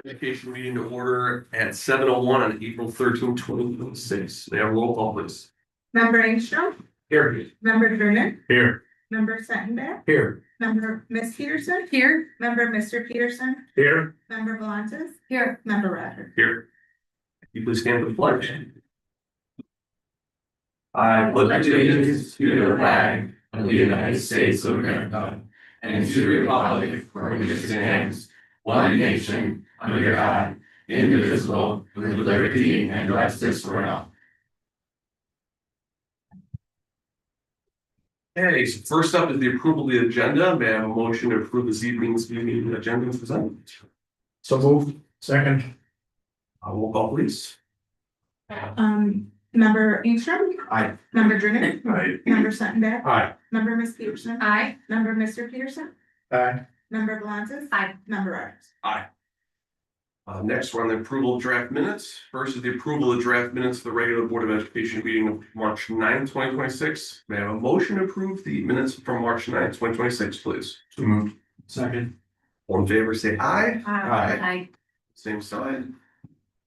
Education meeting to order at 7:01 on April 13, 2026. May I have a roll call, please? Member Engstrom, Here. member Vernon, Here. member Settenberg, Here. member Miss Peterson, Here. member Mr. Peterson, Here. member Volantis, Here. member Roderick. Here. You please stand for the pledge. I pledge allegiance to the flag of the United States of America and to the republic for which it stands, one nation, under God, indivisible, with liberty and justice for all. Okay, so first up is the approval of the agenda. May I have a motion to approve this evening's meeting agenda as presented? So moved. Second. Roll call, please. Member Engstrom. Aye. Member Vernon. Aye. Member Settenberg. Aye. Member Miss Peterson. Aye. Member Mr. Peterson. Aye. Member Volantis. Aye. Member Roderick. Aye. Next, we're on the approval of draft minutes. First is the approval of draft minutes of the regular Board of Education meeting of March 9th, 2026. May I have a motion to approve the minutes from March 9th, 2026, please? So moved. Second. All in favor, say aye. Aye. Same sign.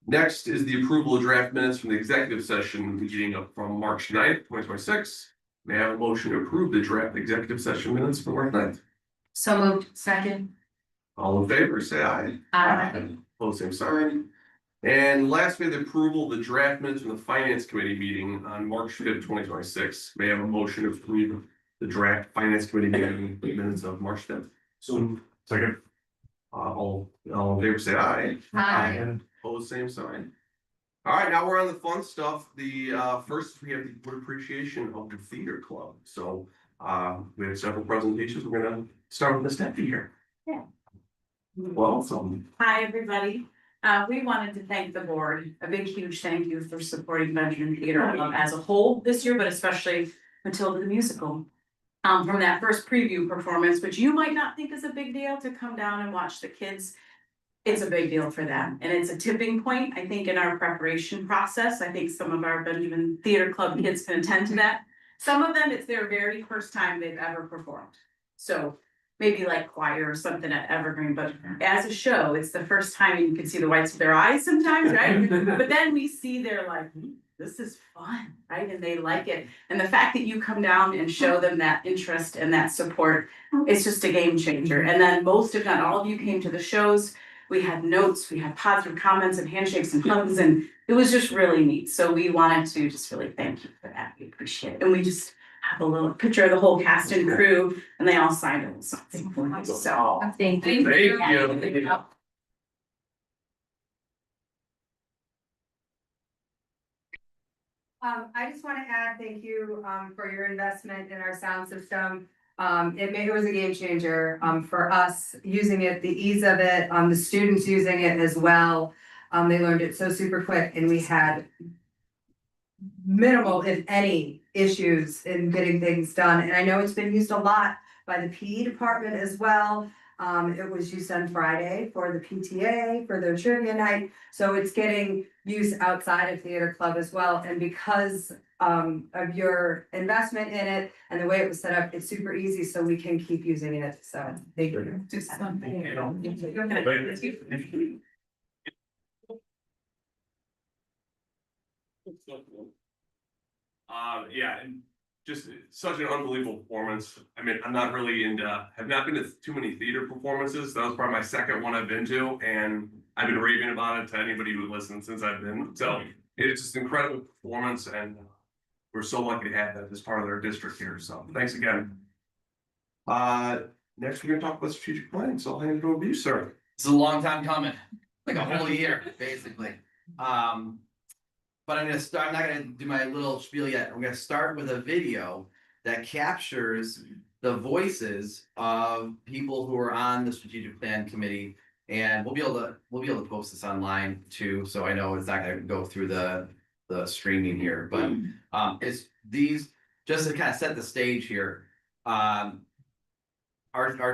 Next is the approval of draft minutes from the executive session meeting of from March 9th, 2026. May I have a motion to approve the draft executive session minutes from March 9th? So moved. Second. All in favor, say aye. Aye. Opposed, same sign. And lastly, the approval of the draft minutes from the finance committee meeting on March 5th, 2026. May I have a motion to approve the draft finance committee meeting minutes of March 5th? So second. All in favor, say aye. Aye. Opposed, same sign. All right, now we're on the fun stuff. The first we have the board appreciation of the theater club. So we have several presentations. We're gonna start with Ms. Steffi here. Yeah. Welcome. Hi, everybody. We wanted to thank the board, a big, huge thank you for supporting Benjamin Theater Club as a whole this year, but especially Matilda the Musical. From that first preview performance, which you might not think is a big deal to come down and watch the kids. It's a big deal for them, and it's a tipping point, I think, in our preparation process. I think some of our Benjamin Theater Club kids can attend to that. Some of them, it's their very first time they've ever performed. So maybe like choir or something at Evergreen, but as a show, it's the first time you can see the whites of their eyes sometimes, right? But then we see they're like, this is fun, right? And they like it. And the fact that you come down and show them that interest and that support, it's just a game changer. And then most, if not all of you, came to the shows. We had notes, we had positive comments and handshakes and hugs, and it was just really neat. So we wanted to just really thank you for that. We appreciate it. And we just have a little picture of the whole cast and crew, and they all signed a little something for us. So Thank you. Thank you. I just want to add thank you for your investment in our sound system. It was a game changer for us using it, the ease of it, the students using it as well. They learned it so super quick, and we had minimal, if any, issues in getting things done. And I know it's been used a lot by the PE department as well. It was used on Friday for the PTA, for their trivia night. So it's getting use outside of theater club as well. And because of your investment in it and the way it was set up, it's super easy, so we can keep using it. So thank you. Yeah, and just such an unbelievable performance. I mean, I'm not really have not been to too many theater performances. That was probably my second one I've been to, and I've been raving about it to anybody who listens since I've been. So it's just an incredible performance, and we're so lucky to have that as part of their district here. So thanks again. Next, we're gonna talk about strategic planning. So I'll hand it over to you, sir. This is a long time coming, like a whole year, basically. But I'm gonna start, I'm not gonna do my little spiel yet. I'm gonna start with a video that captures the voices of people who are on the strategic plan committee. And we'll be able to post this online too, so I know it's not gonna go through the streaming here, but it's these, just to kind of set the stage here. Our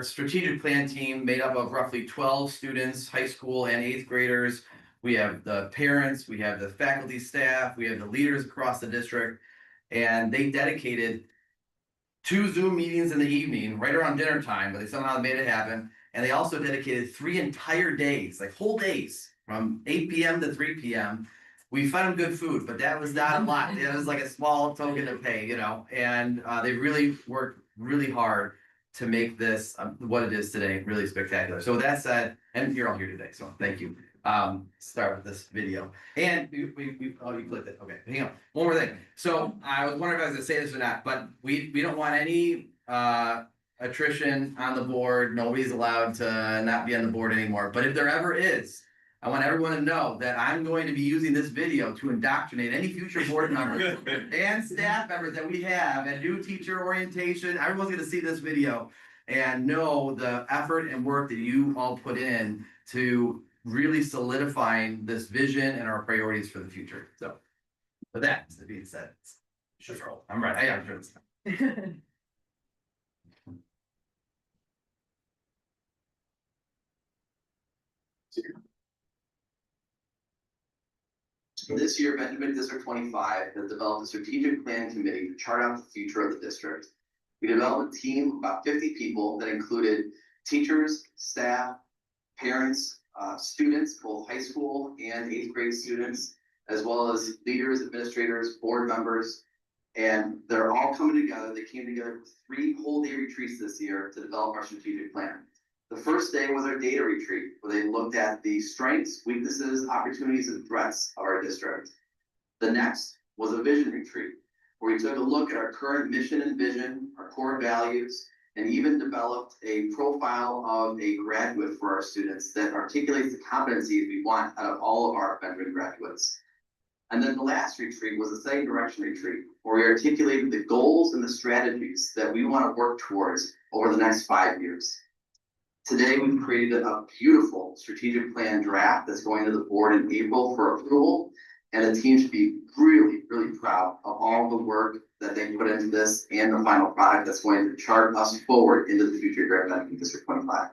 strategic plan team made up of roughly 12 students, high school and 8th graders. We have the parents, we have the faculty staff, we have the leaders across the district, and they dedicated 2 Zoom meetings in the evening, right around dinner time, but they somehow made it happen. And they also dedicated 3 entire days, like whole days, from 8 PM to 3 PM. We fed them good food, but that was not a lot. It was like a small token to pay, you know, and they really worked really hard to make this what it is today, really spectacular. So with that said, and you're all here today, so thank you. Start with this video. And oh, you clicked it. Okay, hang on. One more thing. So I was wondering if I was gonna say this or not, but we don't want any attrition on the board. Nobody's allowed to not be on the board anymore. But if there ever is, I want everyone to know that I'm going to be using this video to indoctrinate any future board members and staff members that we have and do teacher orientation. Everyone's gonna see this video and know the effort and work that you all put in to really solidifying this vision and our priorities for the future. So with that being said, should roll. I'm right. I am sure this time. This year, Benjamin District 25 has developed a strategic plan committee to chart out the future of the district. We developed a team of about 50 people that included teachers, staff, parents, students, both high school and 8th grade students, as well as leaders, administrators, board members, and they're all coming together. They came together for 3 whole day retreats this year to develop our strategic plan. The first day was our data retreat, where they looked at the strengths, weaknesses, opportunities, and threats of our district. The next was a vision retreat, where we took a look at our current mission and vision, our core values, and even developed a profile of a graduate for our students that articulates the competencies we want out of all of our Benjamin graduates. And then the last retreat was a setting direction retreat, where we articulated the goals and the strategies that we want to work towards over the next 5 years. Today, we've created a beautiful strategic plan draft that's going to the board in April for approval. And the team should be really, really proud of all the work that they put into this and the final product that's going to chart us forward into the future here at Benjamin District 25.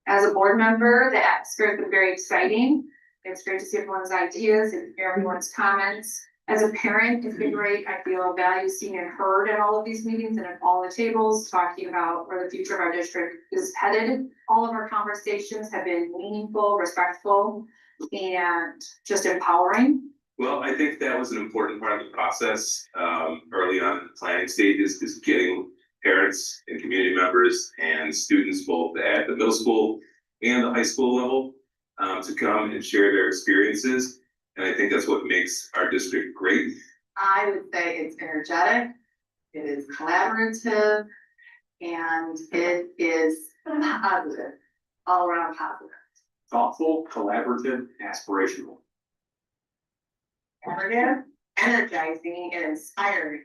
As a board member, the atmosphere has been very exciting. It's great to see everyone's ideas and hear everyone's comments. As a parent, it's been great. I feel valued, seen, and heard at all of these meetings and at all the tables talking about where the future of our district is headed. All of our conversations have been meaningful, respectful, and just empowering. Well, I think that was an important part of the process early on in the planning stages, is getting parents and community members and students both at the middle school and the high school level to come and share their experiences. And I think that's what makes our district great. I would say it's energetic, it is collaborative, and it is positive, all around positive. Thoughtful, collaborative, aspirational. Collaborative, energizing, and inspiring.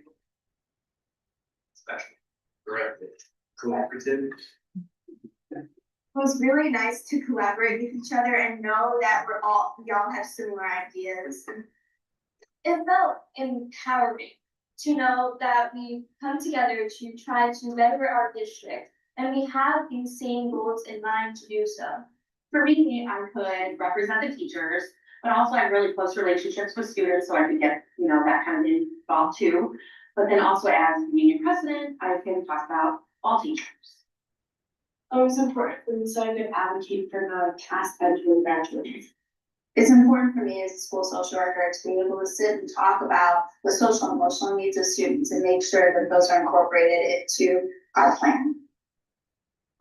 Special. Correct. Collaborative. It was really nice to collaborate with each other and know that we all have similar ideas. It felt empowering to know that we come together to try to better our district and we have these same goals in mind to do so. For me, I could represent the teachers, but also I have really close relationships with students, so I could get, that kind of involved too. But then also as union president, I can talk about all teachers. It was important for me so I could advocate for the past Benjamin graduates. It's important for me as a school social worker to be able to sit and talk about the social and emotional needs of students and make sure that those are incorporated into our plan.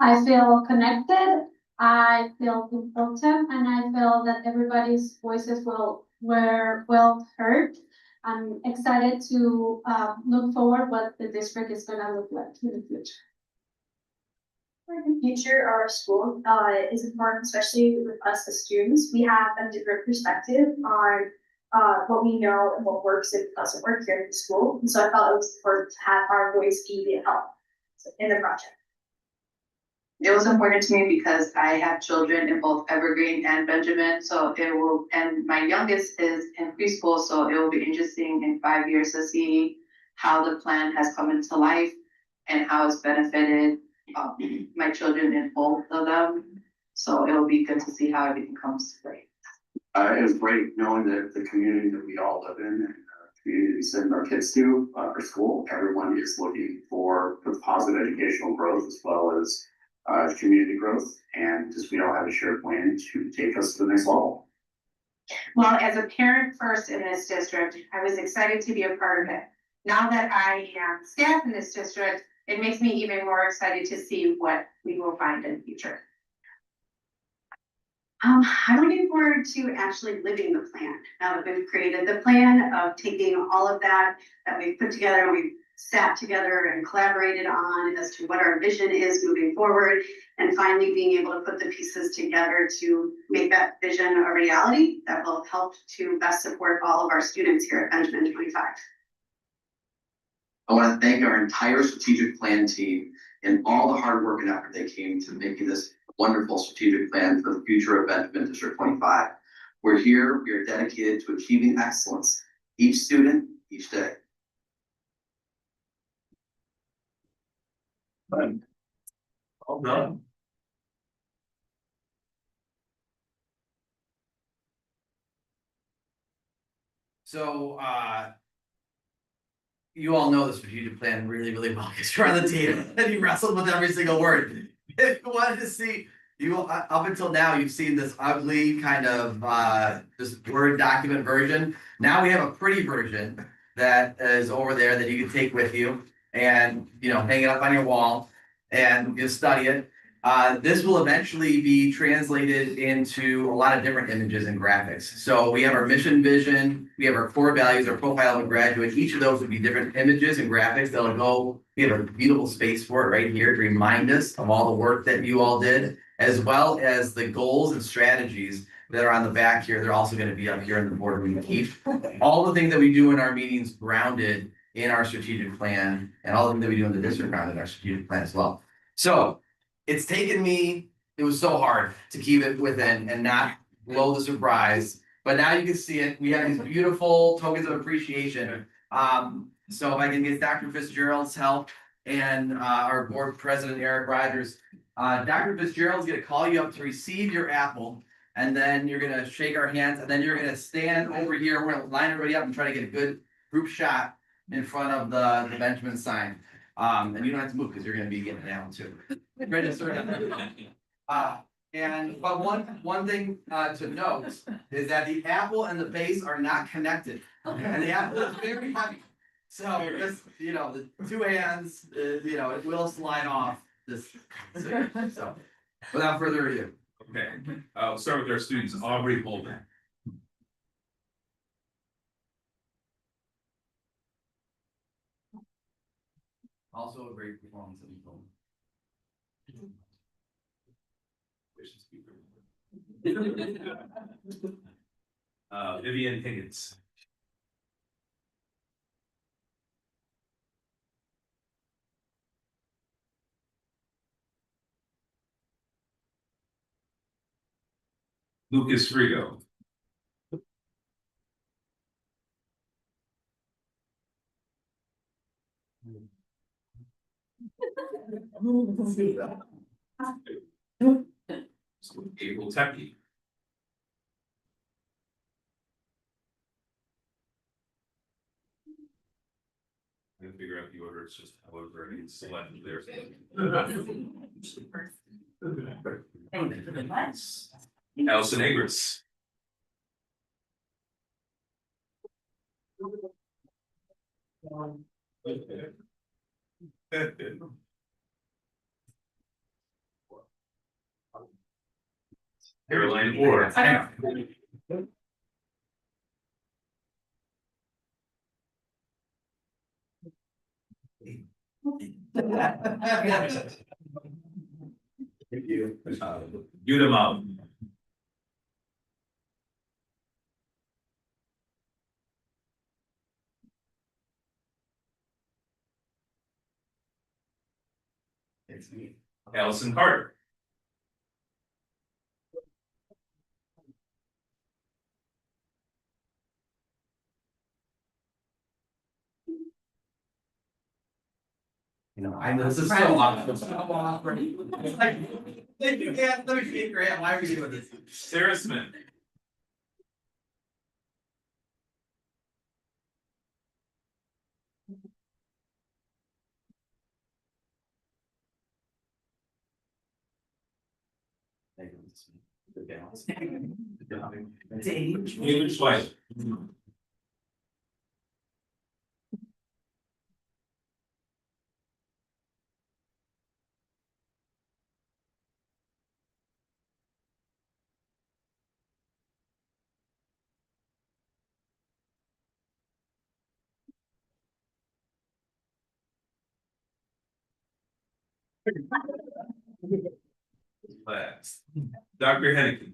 I feel connected, I feel important, and I feel that everybody's voices were well heard. I'm excited to look forward what the district is gonna look like in the future. For the future of our school is important, especially with us as students. We have a different perspective on what we know and what works and doesn't work here at the school. And so I felt it was important to have our voice be the help in the project. It was important to me because I have children in both Evergreen and Benjamin, and my youngest is in preschool, so it will be interesting in 5 years to see how the plan has come into life and how it's benefited my children in both of them. So it will be good to see how everything comes to play. It was great knowing that the community that we all live in and community we send our kids to, for school. Everyone is looking for positive educational growth as well as community growth, and just we all have a shared plan to take us to the next level. Well, as a parent first in this district, I was excited to be a part of it. Now that I am staff in this district, it makes me even more excited to see what we will find in the future. I'm looking forward to actually living the plan. Now that we've created the plan of taking all of that we've put together, and we've sat together and collaborated on as to what our vision is moving forward, and finally being able to put the pieces together to make that vision a reality that will help to best support all of our students here at Benjamin 25. I want to thank our entire strategic plan team and all the hard work and effort they came to making this wonderful strategic plan for the future of Benjamin District 25. We're here, we are dedicated to achieving excellence, each student, each day. All done. So, you all know the strategic plan really, really well, because you're on the team and you wrestled with every single word. If you wanted to see, up until now, you've seen this ugly kind of, this Word document version. Now we have a pretty version that is over there that you can take with you and, hang it up on your wall and you study it. This will eventually be translated into a lot of different images and graphics. So we have our mission vision, we have our core values, our profile of a graduate. Each of those would be different images and graphics that'll go. We have a beautiful space for it right here to remind us of all the work that you all did, as well as the goals and strategies that are on the back here. They're also going to be up here in the boardroom to keep all the things that we do in our meetings grounded in our strategic plan, and all the things that we do in the district grounded in our strategic plan as well. So it's taken me, it was so hard to keep it within and not blow the surprise, but now you can see it. We have these beautiful tokens of appreciation. So if I can get Dr. Fitzgerald's help and our board president, Eric Rogers. Dr. Fitzgerald's gonna call you up to receive your apple, and then you're gonna shake our hands, and then you're gonna stand over here. We're gonna line everybody up and try to get a good group shot in front of the Benjamin sign. And you don't have to move because you're gonna be getting down too. Ready to start? But one thing to note is that the apple and the base are not connected, and the apple is very heavy. So just, the two hands, it will slide off this. So without further ado. Okay, I'll start with our students, Aubrey Holden. Also a great performance of Vivian Higgins. Lucas Frigo. April Tepe. I'm gonna figure out the order, it's just however I need to select there. Allison Agris. Caroline Orr. Thank you. Udamau. It's me. Allison Carter. I know this is so awkward. So awkward. It's like, let me shake your hand. Why are we doing this? Sarah Smith. English twice. Last. Dr. Henneke.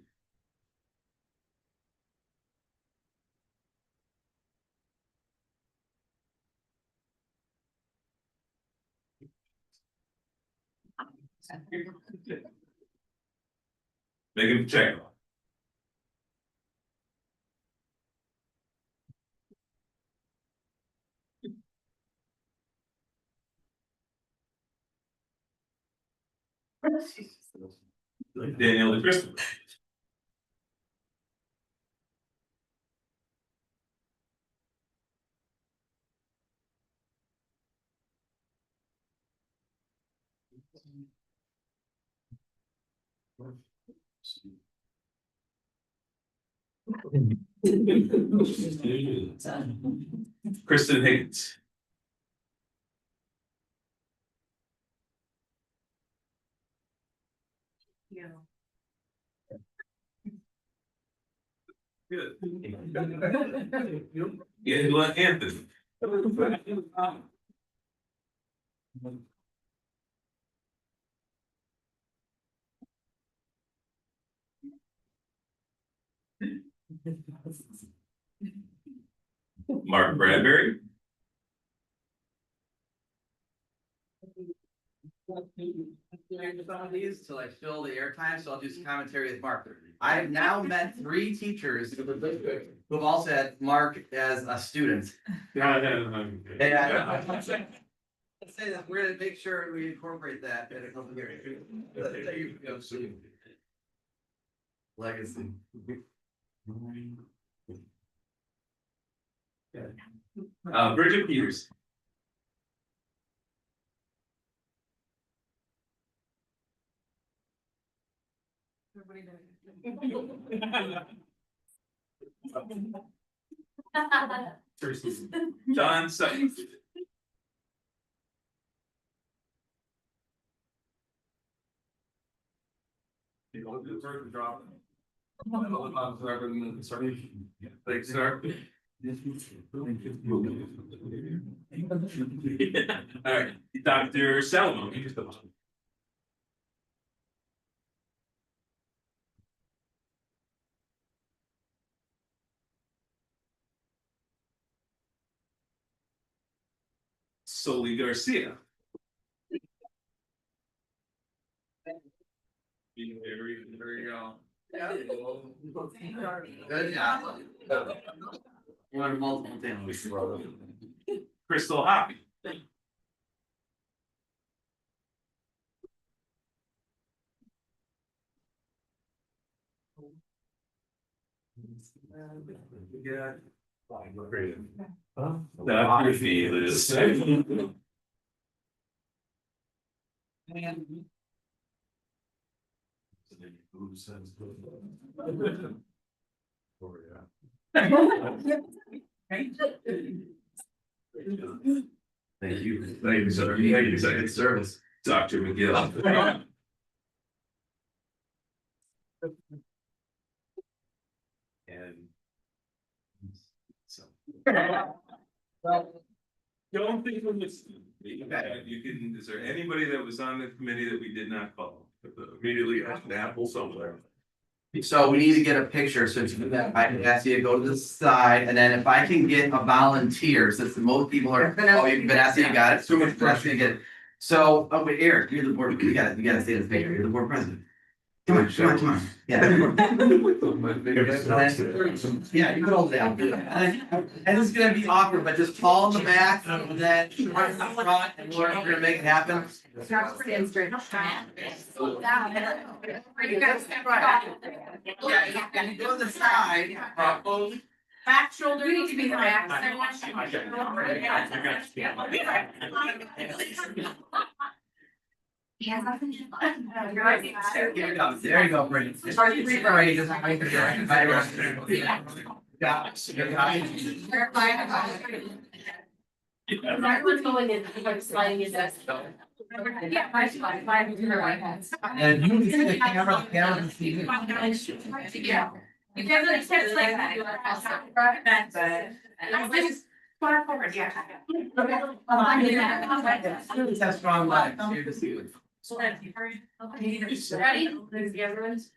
Megan Pacheco. Danielle DeChristopher. Kristen Higgins. Good. Angela Anthony. Mark Bradbury. Some of these till I fill the airtime, so I'll do some commentary with Mark. I've now met 3 teachers who have also had Mark as a student. And I say that we're gonna make sure we incorporate that in a couple of years. Legacy. Bridget Peters. John Sutton. You want to do the first drop? Thanks, sir. All right, Dr. Salomon. You just the one. Soli Garcia. There you go. Good job. Learn multiple things. Crystal Hoppy. Yeah. Dr. Felix. Thank you. Thank you, sir. Thank you, sir. Good service. Dr. McGill. And. So. Don't think of this. You can, is there anybody that was on the committee that we did not call? Immediately ask an apple somewhere. So we need to get a picture, so to do that, I can ask you to go to the side, and then if I can get a volunteer, since most people are, oh, you've been asking, you got it, so much pressure to get it. So, oh wait, Eric, you're the board, you gotta stay in the picture, you're the board president. Come on, yeah. Yeah, you can hold it down. And this is gonna be awkward, but just fall in the back, and then right in the front, and we're gonna make it happen. Yeah, you go to the side. Back shoulder needs to be the back. Yeah. There you go, Brady. Brady doesn't like the direction by the rest of the- Yeah. Everyone's going in, like sliding his desk. Yeah, I should like slide into their iPads. And you can see the camera can see you. Yeah. You guys are excited like that. I just far forward, yeah. Students have strong legs. Here to see it. So that's ready? There's the other ones.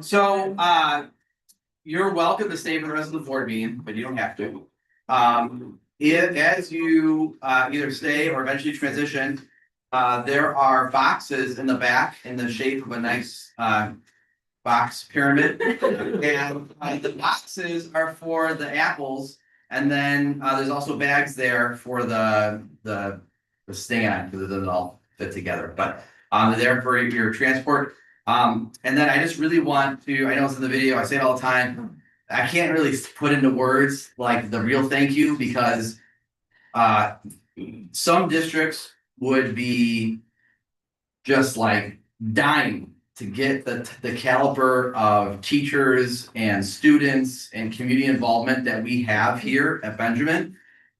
So, you're welcome to stay for the rest of the board meeting, but you don't have to. If, as you, either stay or eventually transition, there are boxes in the back in the shape of a nice, box pyramid. And, the boxes are for the apples. And then, there's also bags there for the stand, because it doesn't all fit together, but, they're there for your transport. And then I just really want to, I know it's in the video, I say it all the time. I can't really put into words like the real thank you because some districts would be just like dying to get the caliber of teachers and students and community involvement that we have here at Benjamin.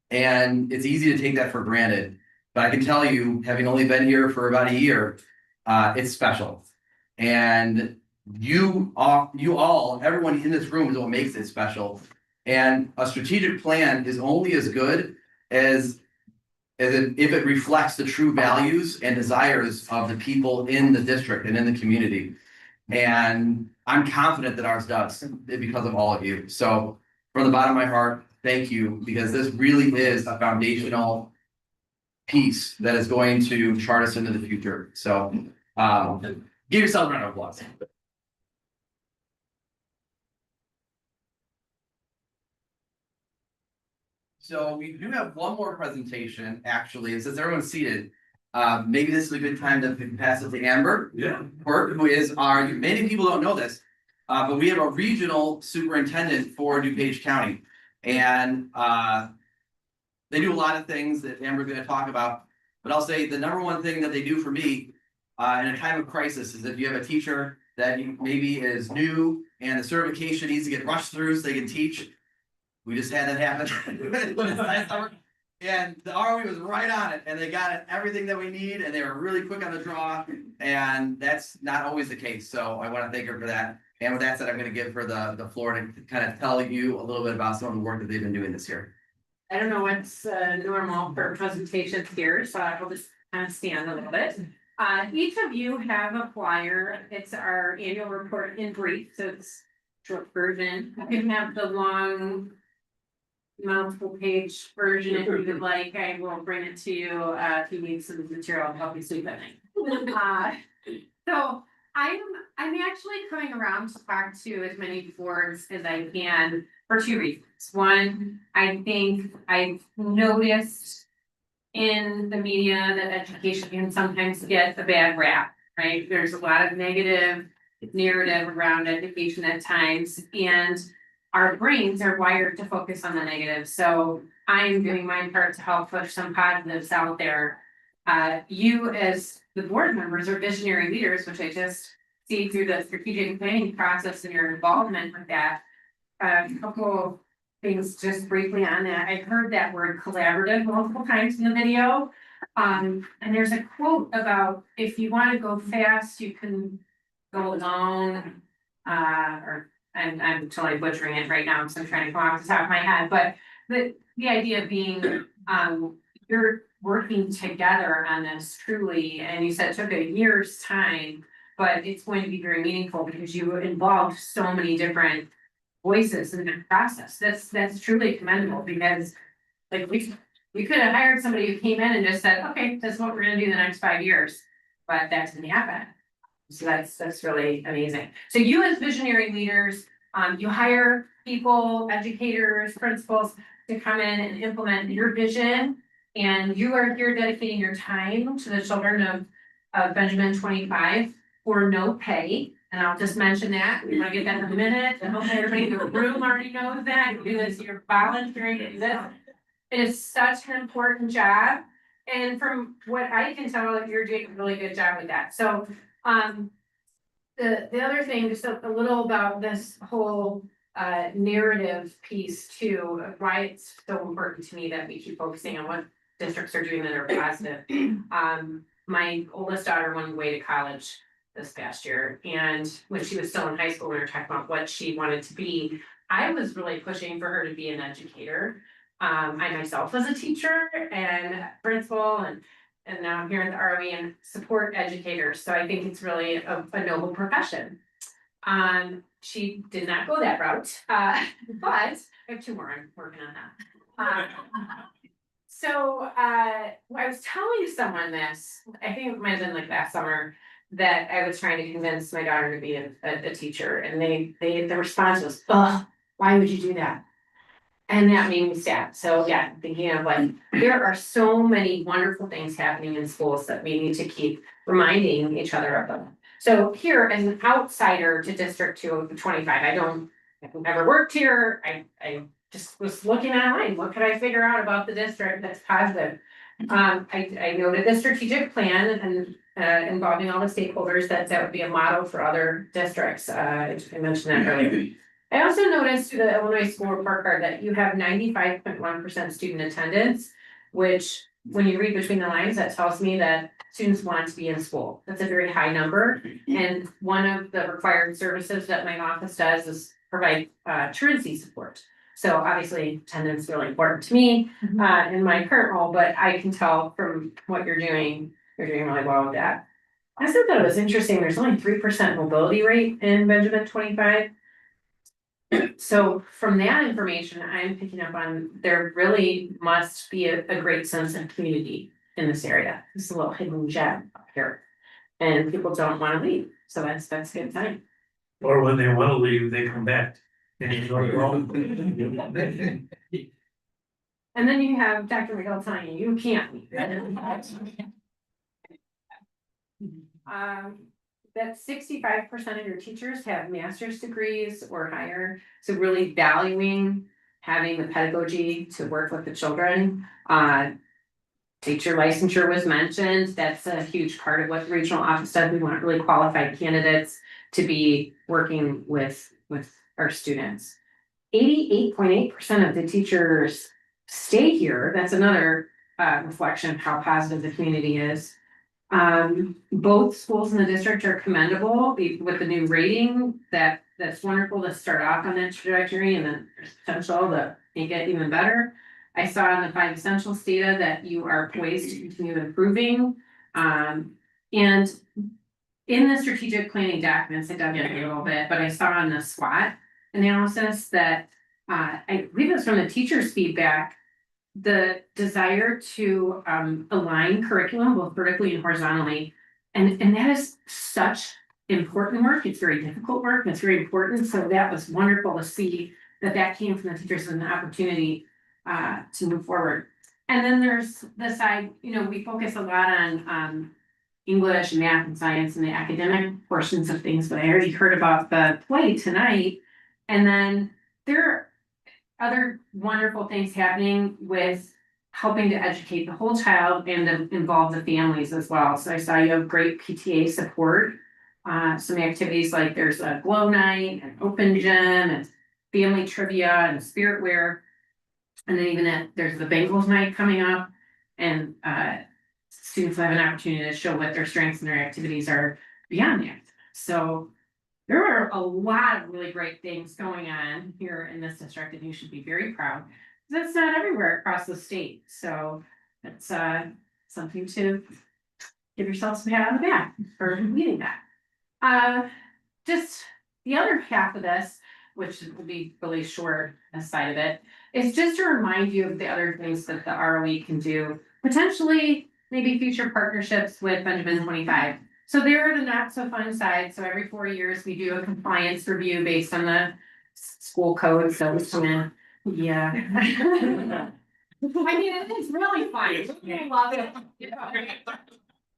And it's easy to take that for granted. But I can tell you, having only been here for about a year, it's special. And you all, everyone in this room is what makes it special. And a strategic plan is only as good as if it reflects the true values and desires of the people in the district and in the community. And I'm confident that ours does because of all of you. So from the bottom of my heart, thank you, because this really is a foundational piece that is going to chart us into the future. So give yourself a round of applause. So we do have one more presentation, actually, and since everyone's seated, maybe this is a good time to pass it to Amber. Yeah. Who is many people don't know this, but we have a regional superintendent for DuPage County. And they do a lot of things that Amber's gonna talk about, but I'll say the number one thing that they do for me in a time of crisis is if you have a teacher that maybe is new and the certification needs to get rushed through so they can teach. We just had that happen. And the ROE was right on it and they got everything that we need and they were really quick on the draw. And that's not always the case. So I want to thank her for that. And with that said, I'm going to give her the floor to kind of tell you a little bit about some of the work that they've been doing this year. I don't know what's normal for presentations here, so I will just kind of stand a little bit. Each of you have a flyer. It's our annual report in brief, so it's short version. You can have the long multiple page version if you would like. I will bring it to you if you need some material to help you sleep at night. So I'm actually coming around to talk to as many boards as I can for two reasons. One, I think I've noticed in the media that education can sometimes get a bad rap, right? There's a lot of negative narrative around education at times, and our brains are wired to focus on the negative. So I'm doing my part to help push some positives out there. You as the board members are visionary leaders, which I just see through the strategic planning process and your involvement with that. A couple things just briefly on that. I've heard that word collaborative multiple times in the video. And there's a quote about if you want to go fast, you can go alone. I'm totally butchering it right now, so I'm trying to come off the top of my head, but the idea being, you're working together on this truly, and you said it took a year's time, but it's going to be very meaningful because you involved so many different voices in the process. That's truly commendable because like we could have hired somebody who came in and just said, okay, that's what we're gonna do the next 5 years. but that didn't happen. So that's really amazing. So you as visionary leaders, you hire people, educators, principals to come in and implement your vision. And you are here dedicating your time to the children of Benjamin 25 for no pay. And I'll just mention that, we wanna get that in a minute, I hope everybody in the room already knows that, you do this, you're volunteering to do this. It is such an important job, and from what I can tell, you're doing a really good job with that, so, the other thing, just a little about this whole, narrative piece too, of why it's so important to me that we keep focusing on what districts are doing that are positive. My oldest daughter went away to college this past year, and when she was still in high school, we were talking about what she wanted to be. I was really pushing for her to be an educator. I myself was a teacher and principal, and now I'm here at the ROE and support educators, so I think it's really a noble profession. She did not go that route, but I have 2 more, I'm working on that. So, I was telling someone this, I think it might have been like last summer, that I was trying to convince my daughter to be a teacher, and the response was, "Ugh, why would you do that?" And that made me sad. So yeah, thinking of like, there are so many wonderful things happening in schools that we need to keep reminding each other of them. So here, as an outsider to District 225, I've never worked here, I just was looking online, what could I figure out about the district that's positive? I noted the strategic plan and involving all the stakeholders, that would be a model for other districts, I mentioned that earlier. I also noticed through the Illinois School Report Card that you have 95.1% student attendance, which when you read between the lines, that tells me that students want to be in school. That's a very high number. And one of the required services that my office does is provide truancy support. So obviously attendance is really important to me in my current role, but I can tell from what you're doing really well with that. I also thought it was interesting, there's only 3% mobility rate in Benjamin 25. So from that information, I'm picking up on there really must be a great sense of community in this area. It's a little hidden gem up here. And people don't want to leave. So that's a good sign. Or when they wanna leave, they come back. And you go, well, And then you have Dr. McGill telling you can't leave. That 65% of your teachers have master's degrees or higher, so really valuing having the pedagogy to work with the children. Teacher licensure was mentioned, that's a huge part of what the regional office does. We want really qualified candidates to be working with our students. 88.8% of the teachers stay here, that's another reflection of how positive the community is. Both schools in the district are commendable with the new rating, that's wonderful to start off on that trajectory, and then there's potential to make it even better. I saw in the 5 essentials data that you are poised to continue improving. And in the strategic planning documents, I dug in a little bit, but I saw in the SWOT analysis that I believe it's from the teachers' feedback, the desire to align curriculum both vertically and horizontally. And that is such important work. It's very difficult work. It's very important. So that was wonderful to see that came from the teachers as an opportunity to move forward. And then there's the side, we focus a lot on English and math and science and the academic portions of things, but I already heard about the play tonight. And then there are other wonderful things happening with helping to educate the whole child and to involve the families as well. So I saw you have great PTA support. Some activities like there's a glow night and open gym and family trivia and spirit wear. And then even there's the Bengals night coming up, and students have an opportunity to show what their strengths and their activities are beyond that. So there are a lot of really great things going on here in this district, and you should be very proud. That's not everywhere across the state, so it's something to give yourself some pat on the back for leading that. Just the other half of this, which will be really short aside of it, is just to remind you of the other things that the ROE can do. Potentially maybe future partnerships with Benjamin 25. So there are the not so fun side. So every 4 years, we do a compliance review based on the school code. So we come in, yeah. I mean, it's really fun. I love it.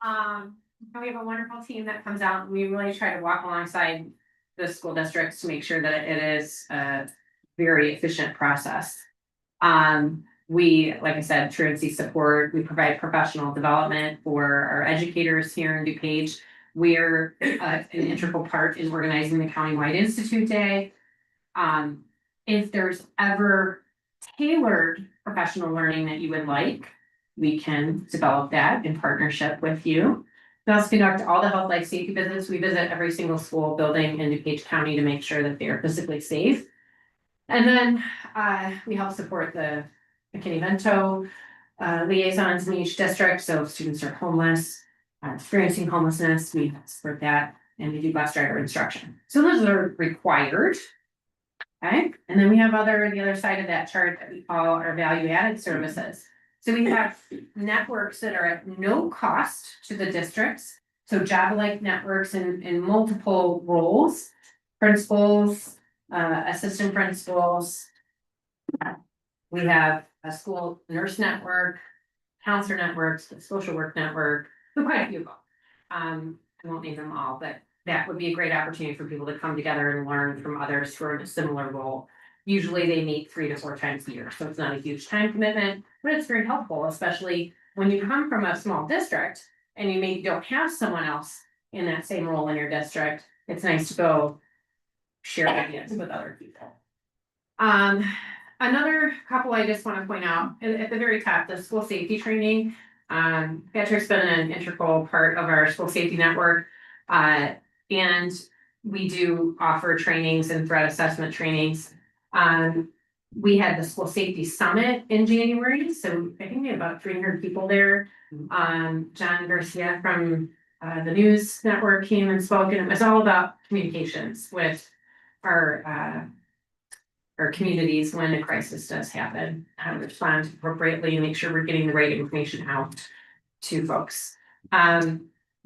And we have a wonderful team that comes out. We really try to walk alongside the school districts to make sure that it is a very efficient process. We, like I said, truancy support, we provide professional development for our educators here in DuPage. We're an integral part in organizing the Countywide Institute Day. If there's ever tailored professional learning that you would like, we can develop that in partnership with you. We also conduct all the health life safety visits. We visit every single school building in DuPage County to make sure that they are physically safe. And then we help support the McKinney-Vento liaisons in each district. So if students are homeless, experiencing homelessness, we support that, and we do bus driver instruction. So those are required. Okay, and then we have the other side of that chart that we call our value-added services. So we have networks that are at no cost to the districts. So job-like networks in multiple roles, principals, assistant principals. We have a school nurse network, counselor networks, social work network, quite a few of them. I won't name them all, but that would be a great opportunity for people to come together and learn from others who are in a similar role. Usually they meet 3 to 4 times a year, so it's not a huge time commitment, but it's very helpful, especially when you come from a small district and you maybe don't have someone else in that same role in your district. It's nice to go share ideas with other people. Another couple I just want to point out at the very top, the school safety training. Patrick's been an integral part of our school safety network. And we do offer trainings and threat assessment trainings. We had the school safety summit in January, so I think we had about 300 people there. John Garcia from the news network came and spoke, and it was all about communications with our communities when a crisis does happen, how to respond appropriately and make sure we're getting the right information out to folks.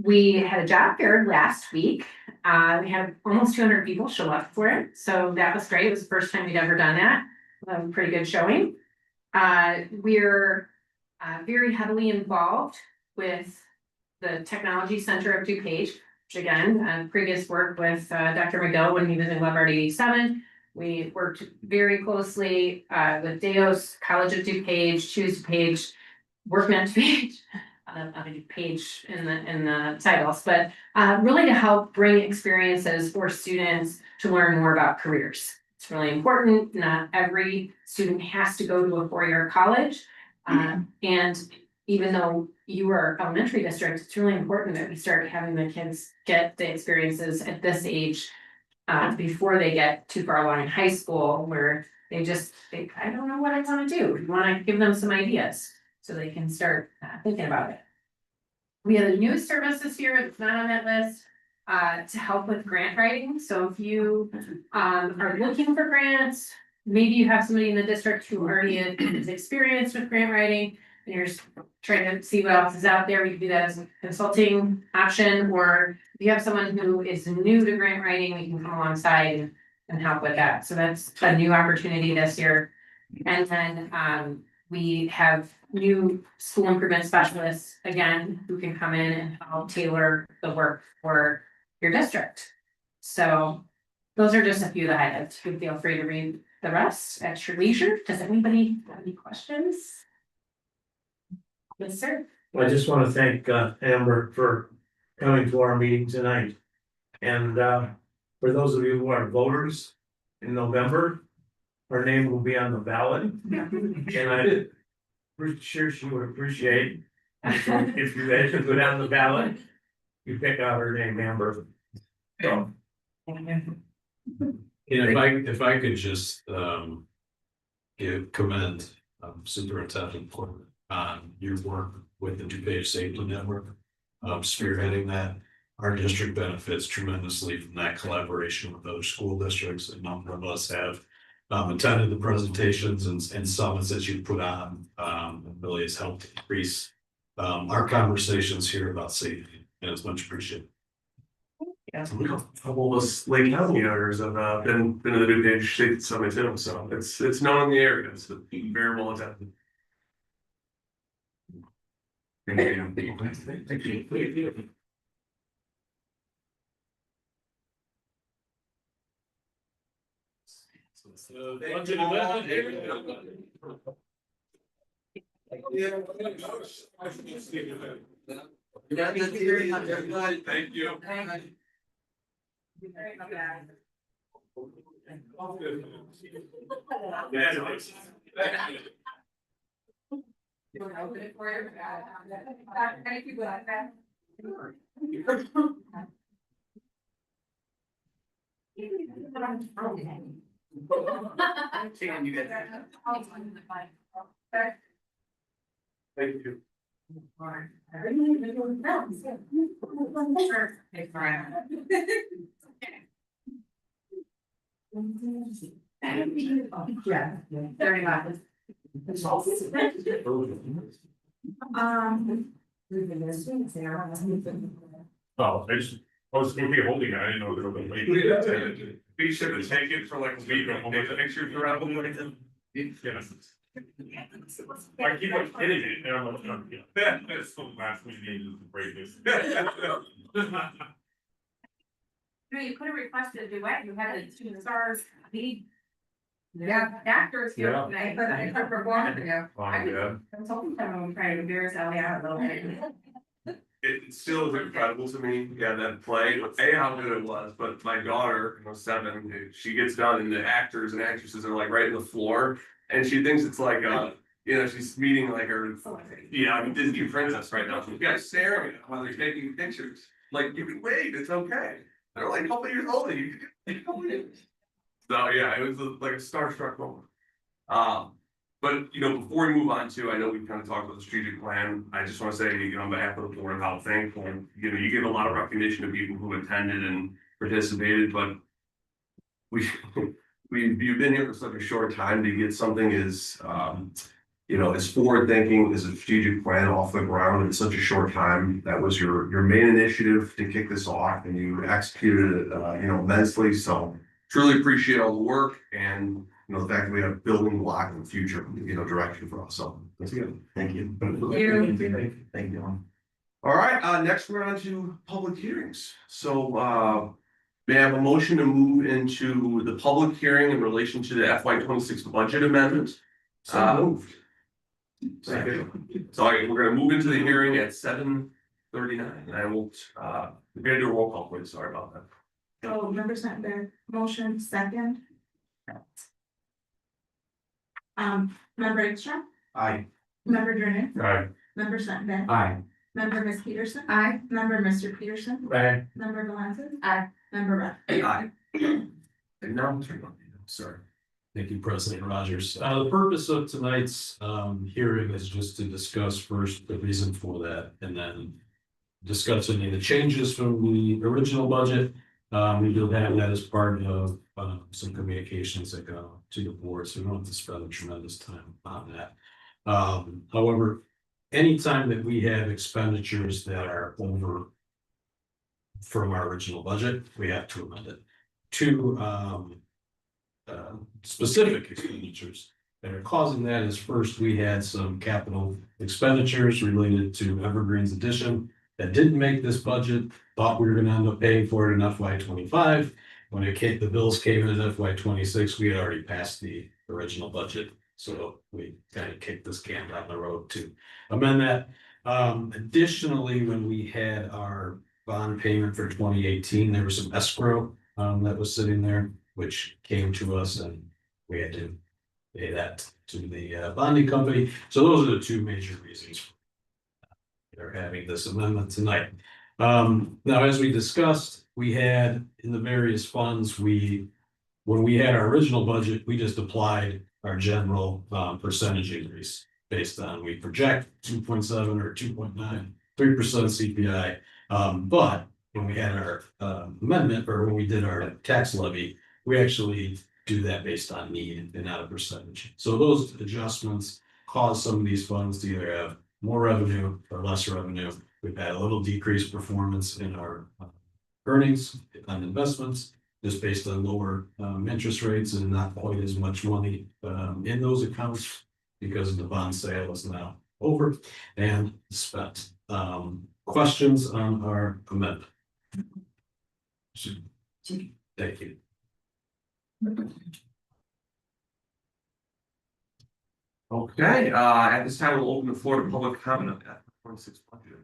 We had a job fair last week. We had almost 200 people show up for it, so that was great. It was the first time we'd ever done that. Pretty good showing. We're very heavily involved with the Technology Center of DuPage, which again, previous work with Dr. McGill when he was in Leopard 87. We worked very closely with Deos, College of DuPage, Choose DuPage, WorkNet DuPage. On a page in the titles, but really to help bring experiences for students to learn more about careers. It's really important. Not every student has to go to a 4-year college. And even though you are elementary district, it's really important that we start having the kids get the experiences at this age before they get too far along in high school, where they think, I don't know what I want to do. We want to give them some ideas so they can start thinking about it. We have a new service this year, it's not on that list, to help with grant writing. So if you are looking for grants, maybe you have somebody in the district who already is experienced with grant writing, and you're just trying to see what else is out there, we can do that as a consulting option. Or if you have someone who is new to grant writing, we can come alongside and help with that. So that's a new opportunity this year. And then we have new school improvement specialists, again, who can come in and help tailor the work for your district. So those are just a few of the highlights. You feel free to read the rest at your leisure. Does anybody have any questions? Yes, sir. I just want to thank Amber for coming to our meeting tonight. And for those of you who are voters in November, her name will be on the ballot. And I'm pretty sure she would appreciate if you guys could go down the ballot, you pick out her name, Amber. So. And if I could just commend Superintendent Porter on your work with the DuPage Safety Network, spearheading that. Our district benefits tremendously from that collaboration with other school districts. A number of us have attended the presentations and summits that you put on. It really has helped increase our conversations here about safety, and it's much appreciated. Yeah, a couple of us Lake County owners have been to the DuPage State Summit too, so it's known in the area, it's very well attended. Thank you. Budget amendment. Thank you. Can you get that? Thank you. Oh, I was gonna be holding it, I didn't know they were gonna wait. We should have taken it for like a week, and take the pictures around the morning. Yeah. I keep on hitting it, and I'm like, oh, yeah, that's the last we needed to break this. You could have requested a duet, you had the two stars, lead. Yeah. Actors here Yeah. tonight. But I could perform, yeah. Oh, yeah. I was hoping someone would try to embarrass Ellie out a little bit. It still is incredible to me, yeah, that play, how good it was, but my daughter, 7, she gets done and the actors and actresses are like right in the floor. And she thinks it's like, she's meeting like her, Disney princess right now, she's got staring at while they're taking pictures. Like, you can wait, it's okay. They're like, how many years old are you? So, yeah, it was like a starstruck moment. But, before we move on to, I know we've kind of talked about the strategic plan, I just want to say, on behalf of the board, how thankful, you give a lot of recognition to people who attended and participated, but you've been here for such a short time to get something as, as forward thinking as a strategic plan off the ground in such a short time. That was your main initiative to kick this off, and you executed it, immensely. So truly appreciate all the work and, the fact that we have a building block in the future, direction for us. So that's good. Thank you. Thank you. All right, next we're on to public hearings. So, may I have a motion to move into the public hearing in relation to the FY26 budget amendment? Moved. Second. So we're gonna move into the hearing at 7:39. I will, we're gonna do a roll call, please. Sorry about that. So member Sentence, motion second. Member Ekstrom, Aye. member Dornan, Alright, member Sentence. Aye. Member Miss Peterson. Aye. Member Mr. Peterson. Right. Member Valencia. Aye. Member Beth. Aye. And now I'm turning on, sorry. Thank you, President Rogers. The purpose of tonight's hearing is just to discuss first the reason for that, and then discuss any of the changes from the original budget. We do have that as part of some communications that go to the board, so we don't have to spend a tremendous time on that. However, anytime that we have expenditures that are over from our original budget, we have to amend it. Two specific expenditures that are causing that is, first, we had some capital expenditures related to Evergreen's addition that didn't make this budget, thought we were gonna end up paying for it in FY25. When the bills came in FY26, we had already passed the original budget. So we kind of kicked this can down the road to amend that. Additionally, when we had our bond payment for 2018, there was some escrow that was sitting there, which came to us, and we had to pay that to the bonding company. So those are the two major reasons they're having this amendment tonight. Now, as we discussed, we had in the various funds, when we had our original budget, we just applied our general percentage increase based on, we project 2.7 or 2.9, 3% CPI. But when we had our amendment, or when we did our tax levy, we actually do that based on need and not a percentage. So those adjustments cause some of these funds to either have more revenue or less revenue. We've had a little decreased performance in our earnings on investments, just based on lower interest rates and not quite as much money in those accounts because the bond sale is now over and spent. Questions on our amendment? Thank you. Okay, at this time, we'll open the floor to public comment on that 26 budget.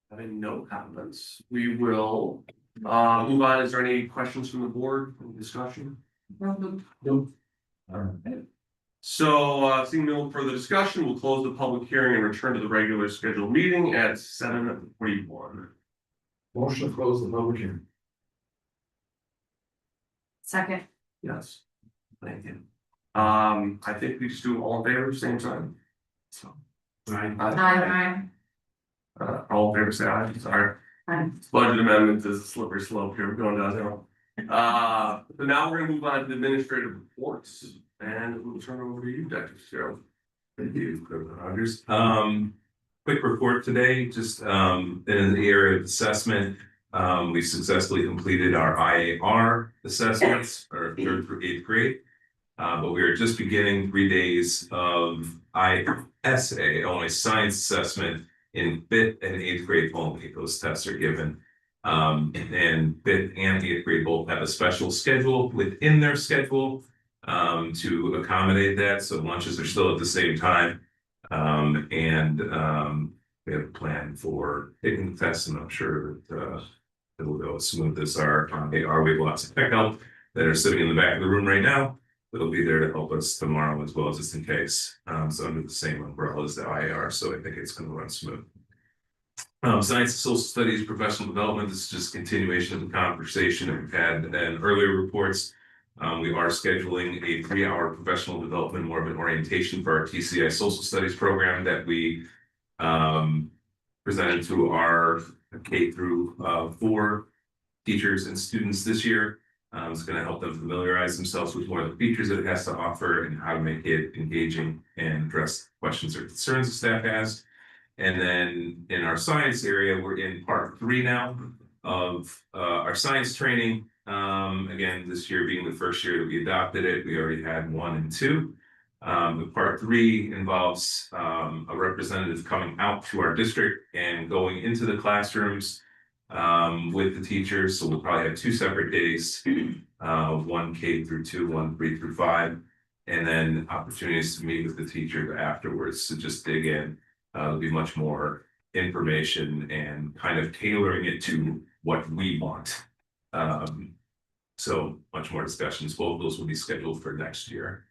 Having no comments, we will move on. Is there any questions from the board, any discussion? Nope. Alright. So, seeing no further discussion, we'll close the public hearing and return to the regular scheduled meeting at 7:41. Motion to close the public hearing. Second. Yes. Thank you. I think we just do them all in favor, same time. So. Aye. All in favor, say aye, sorry. Aye. Budget amendment is a slippery slope here, we're going downhill. So now we're gonna move on to administrative reports, and we'll turn it over to you, Dr. Cheryl. Thank you, President Rogers. Quick report today, just in the area of assessment. We successfully completed our IAR assessments, or 3rd through 8th grade. But we are just beginning 3 days of ISA, only science assessment in 5th and 8th grade only. Those tests are given. And 5th and 8th grade both have a special schedule within their schedule to accommodate that. So lunches are still at the same time. We have a plan for taking the tests, and I'm sure that it will go as smooth as our IAR. We have lots of tech help that are sitting in the back of the room right now. It'll be there to help us tomorrow as well, just in case. So under the same umbrella as the IAR, so I think it's going to run smooth. Science and social studies, professional development, this is just continuation of the conversation that we've had in earlier reports. We are scheduling a 3-hour professional development, more of an orientation for our TCI social studies program that we presented to our K through 4 teachers and students this year. It's going to help them familiarize themselves with more of the features that it has to offer and how to make it engaging and address questions or concerns the staff has. And then in our science area, we're in part 3 now of our science training. Again, this year being the first year that we adopted it, we already had 1 and 2. The part 3 involves a representative coming out to our district and going into the classrooms with the teachers. So we'll probably have 2 separate days, 1 K through 2, 1 3 through 5, and then opportunities to meet with the teacher afterwards to just dig in. There'll be much more information and kind of tailoring it to what we want. So much more discussions. Both of those will be scheduled for next year.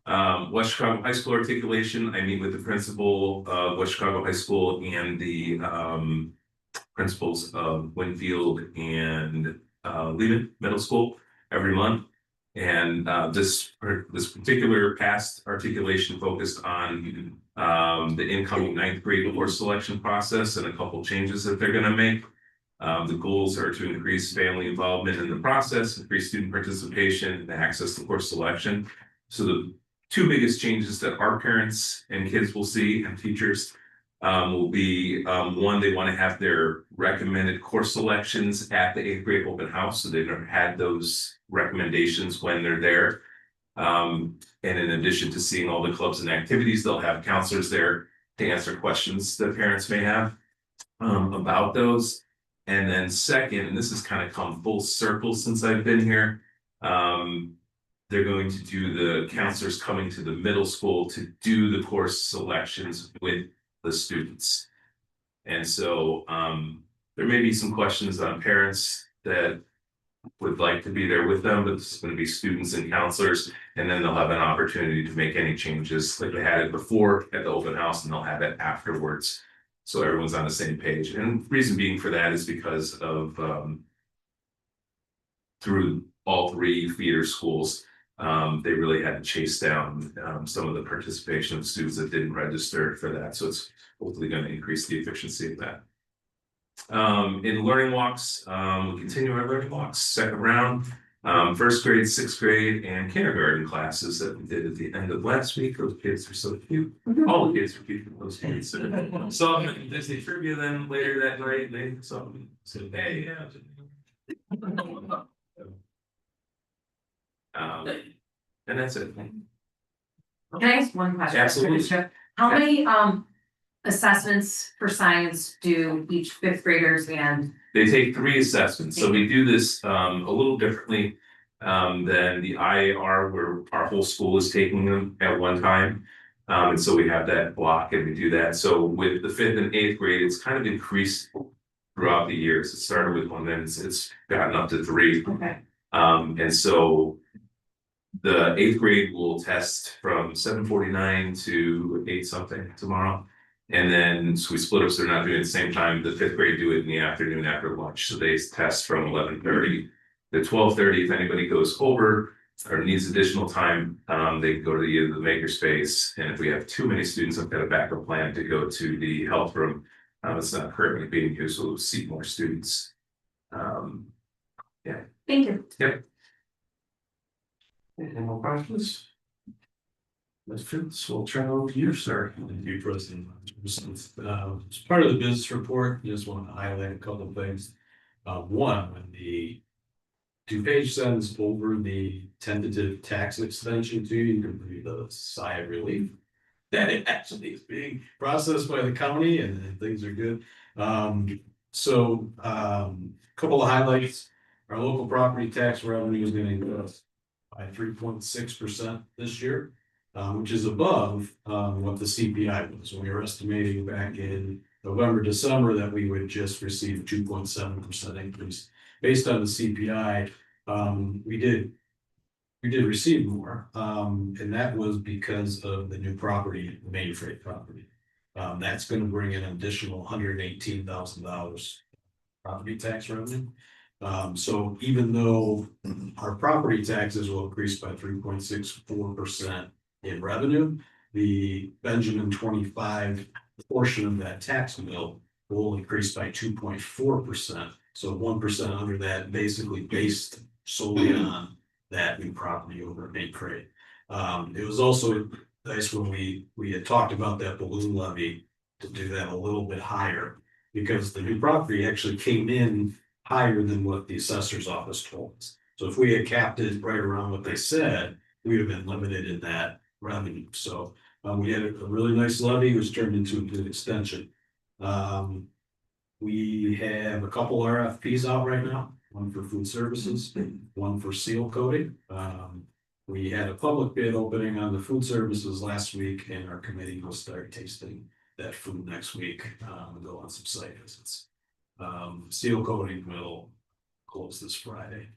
West Chicago High School articulation. I meet with the principal of West Chicago High School and the principals of Winfield and Lehman Middle School every month. And this particular past articulation focused on the incoming 9th grade course selection process and a couple changes that they're going to make. The goals are to increase family involvement in the process, increase student participation, and access to course selection. So the 2 biggest changes that our parents and kids will see, and teachers, will be 1, they want to have their recommended course selections at the 8th grade open house, so they've never had those recommendations when they're there. And in addition to seeing all the clubs and activities, they'll have counselors there to answer questions that parents may have about those. And then second, and this has kind of come full circle since I've been here, they're going to do the counselors coming to the middle school to do the course selections with the students. And so there may be some questions on parents that would like to be there with them, but this is going to be students and counselors, and then they'll have an opportunity to make any changes like they had it before at the open house, and they'll have it afterwards. So everyone's on the same page. And the reason being for that is because of through all 3 feeder schools, they really had to chase down some of the participation of students that didn't register for that. So it's hopefully going to increase the efficiency of that. In learning walks, we continue our learning walks, 2nd round. First grade, sixth grade, and kindergarten classes that we did at the end of last week. Those kids are so cute. All the kids are cute. Those kids. Saw them at Disney trivia then later that night. They saw me, said, "Hey, yeah." And that's it. Can I ask one question? Absolutely. How many assessments for science do each fifth graders and? They take 3 assessments, so we do this a little differently than the IAR where our whole school is taking them at one time. And so we have that block and we do that. So with the 5th and 8th grade, it's kind of increased throughout the years. It started with 1, then it's gotten up to 3. Okay. And so the 8th grade will test from 7:49 to 8 something tomorrow. And then, so we split up, so they're not doing it at the same time. The 5th grade do it in the afternoon after lunch, so they test from 11:30 to 12:30. If anybody goes over or needs additional time, they can go to either the makerspace. And if we have too many students, I've got a backup plan to go to the health room. It's not currently being used, so we'll seat more students. Yeah. Thank you. Yep. Any more questions? Let's Fitz, we'll turn it over to you, sir. Thank you, President. As part of the business report, just want to highlight a couple of things. One, when the DuPage sends over the tentative tax extension to you, you can breathe a sigh of relief that it actually is being processed by the county and things are good. Couple of highlights. Our local property tax revenue is going to go by 3.6% this year. Which is above what the CPI was. We were estimating back in November, December that we would just receive 2.7% increase. Based on the CPI, we did receive more, and that was because of the new property, the Main Freight property. That's going to bring in an additional $118,000 property tax revenue. So even though our property taxes will increase by 3.64% in revenue, the Benjamin 25 portion of that tax bill will increase by 2.4%. So 1% under that, basically based solely on that new property over at Main Freight. It was also nice when we had talked about that balloon levy to do that a little bit higher, because the new property actually came in higher than what the assessor's office told us. So if we had capped it right around what they said, we would have been limited in that revenue. So we had a really nice levy, which turned into a good extension. We have a couple RFPs out right now, one for food services, one for seal coating. We had a public bid opening on the food services last week, and our committee will start tasting that food next week and go on some site visits. Seal coating will close this Friday.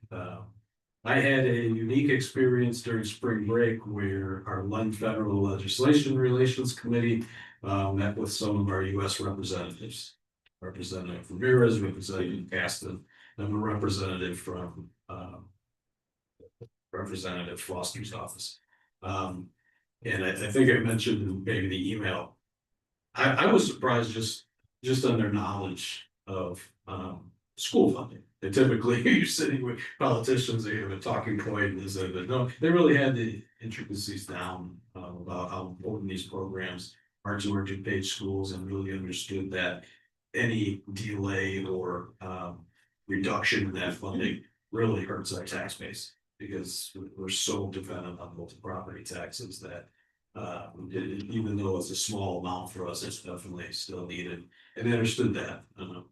I had a unique experience during spring break where our Lund Federal Legislation Relations Committee met with some of our U.S. representatives. Representative Ramirez, Representative Gaston, and a representative from Representative Foster's office. And I think I mentioned in maybe the email, I was surprised just on their knowledge of school funding. And typically you're sitting with politicians, they have a talking point, but no, they really had the intricacies down about how important these programs are to our DuPage schools, and really understood that any delay or reduction in that funding really hurts our tax base, because we're so dependent on multi property taxes that even though it's a small amount for us, it's definitely still needed, and they understood that.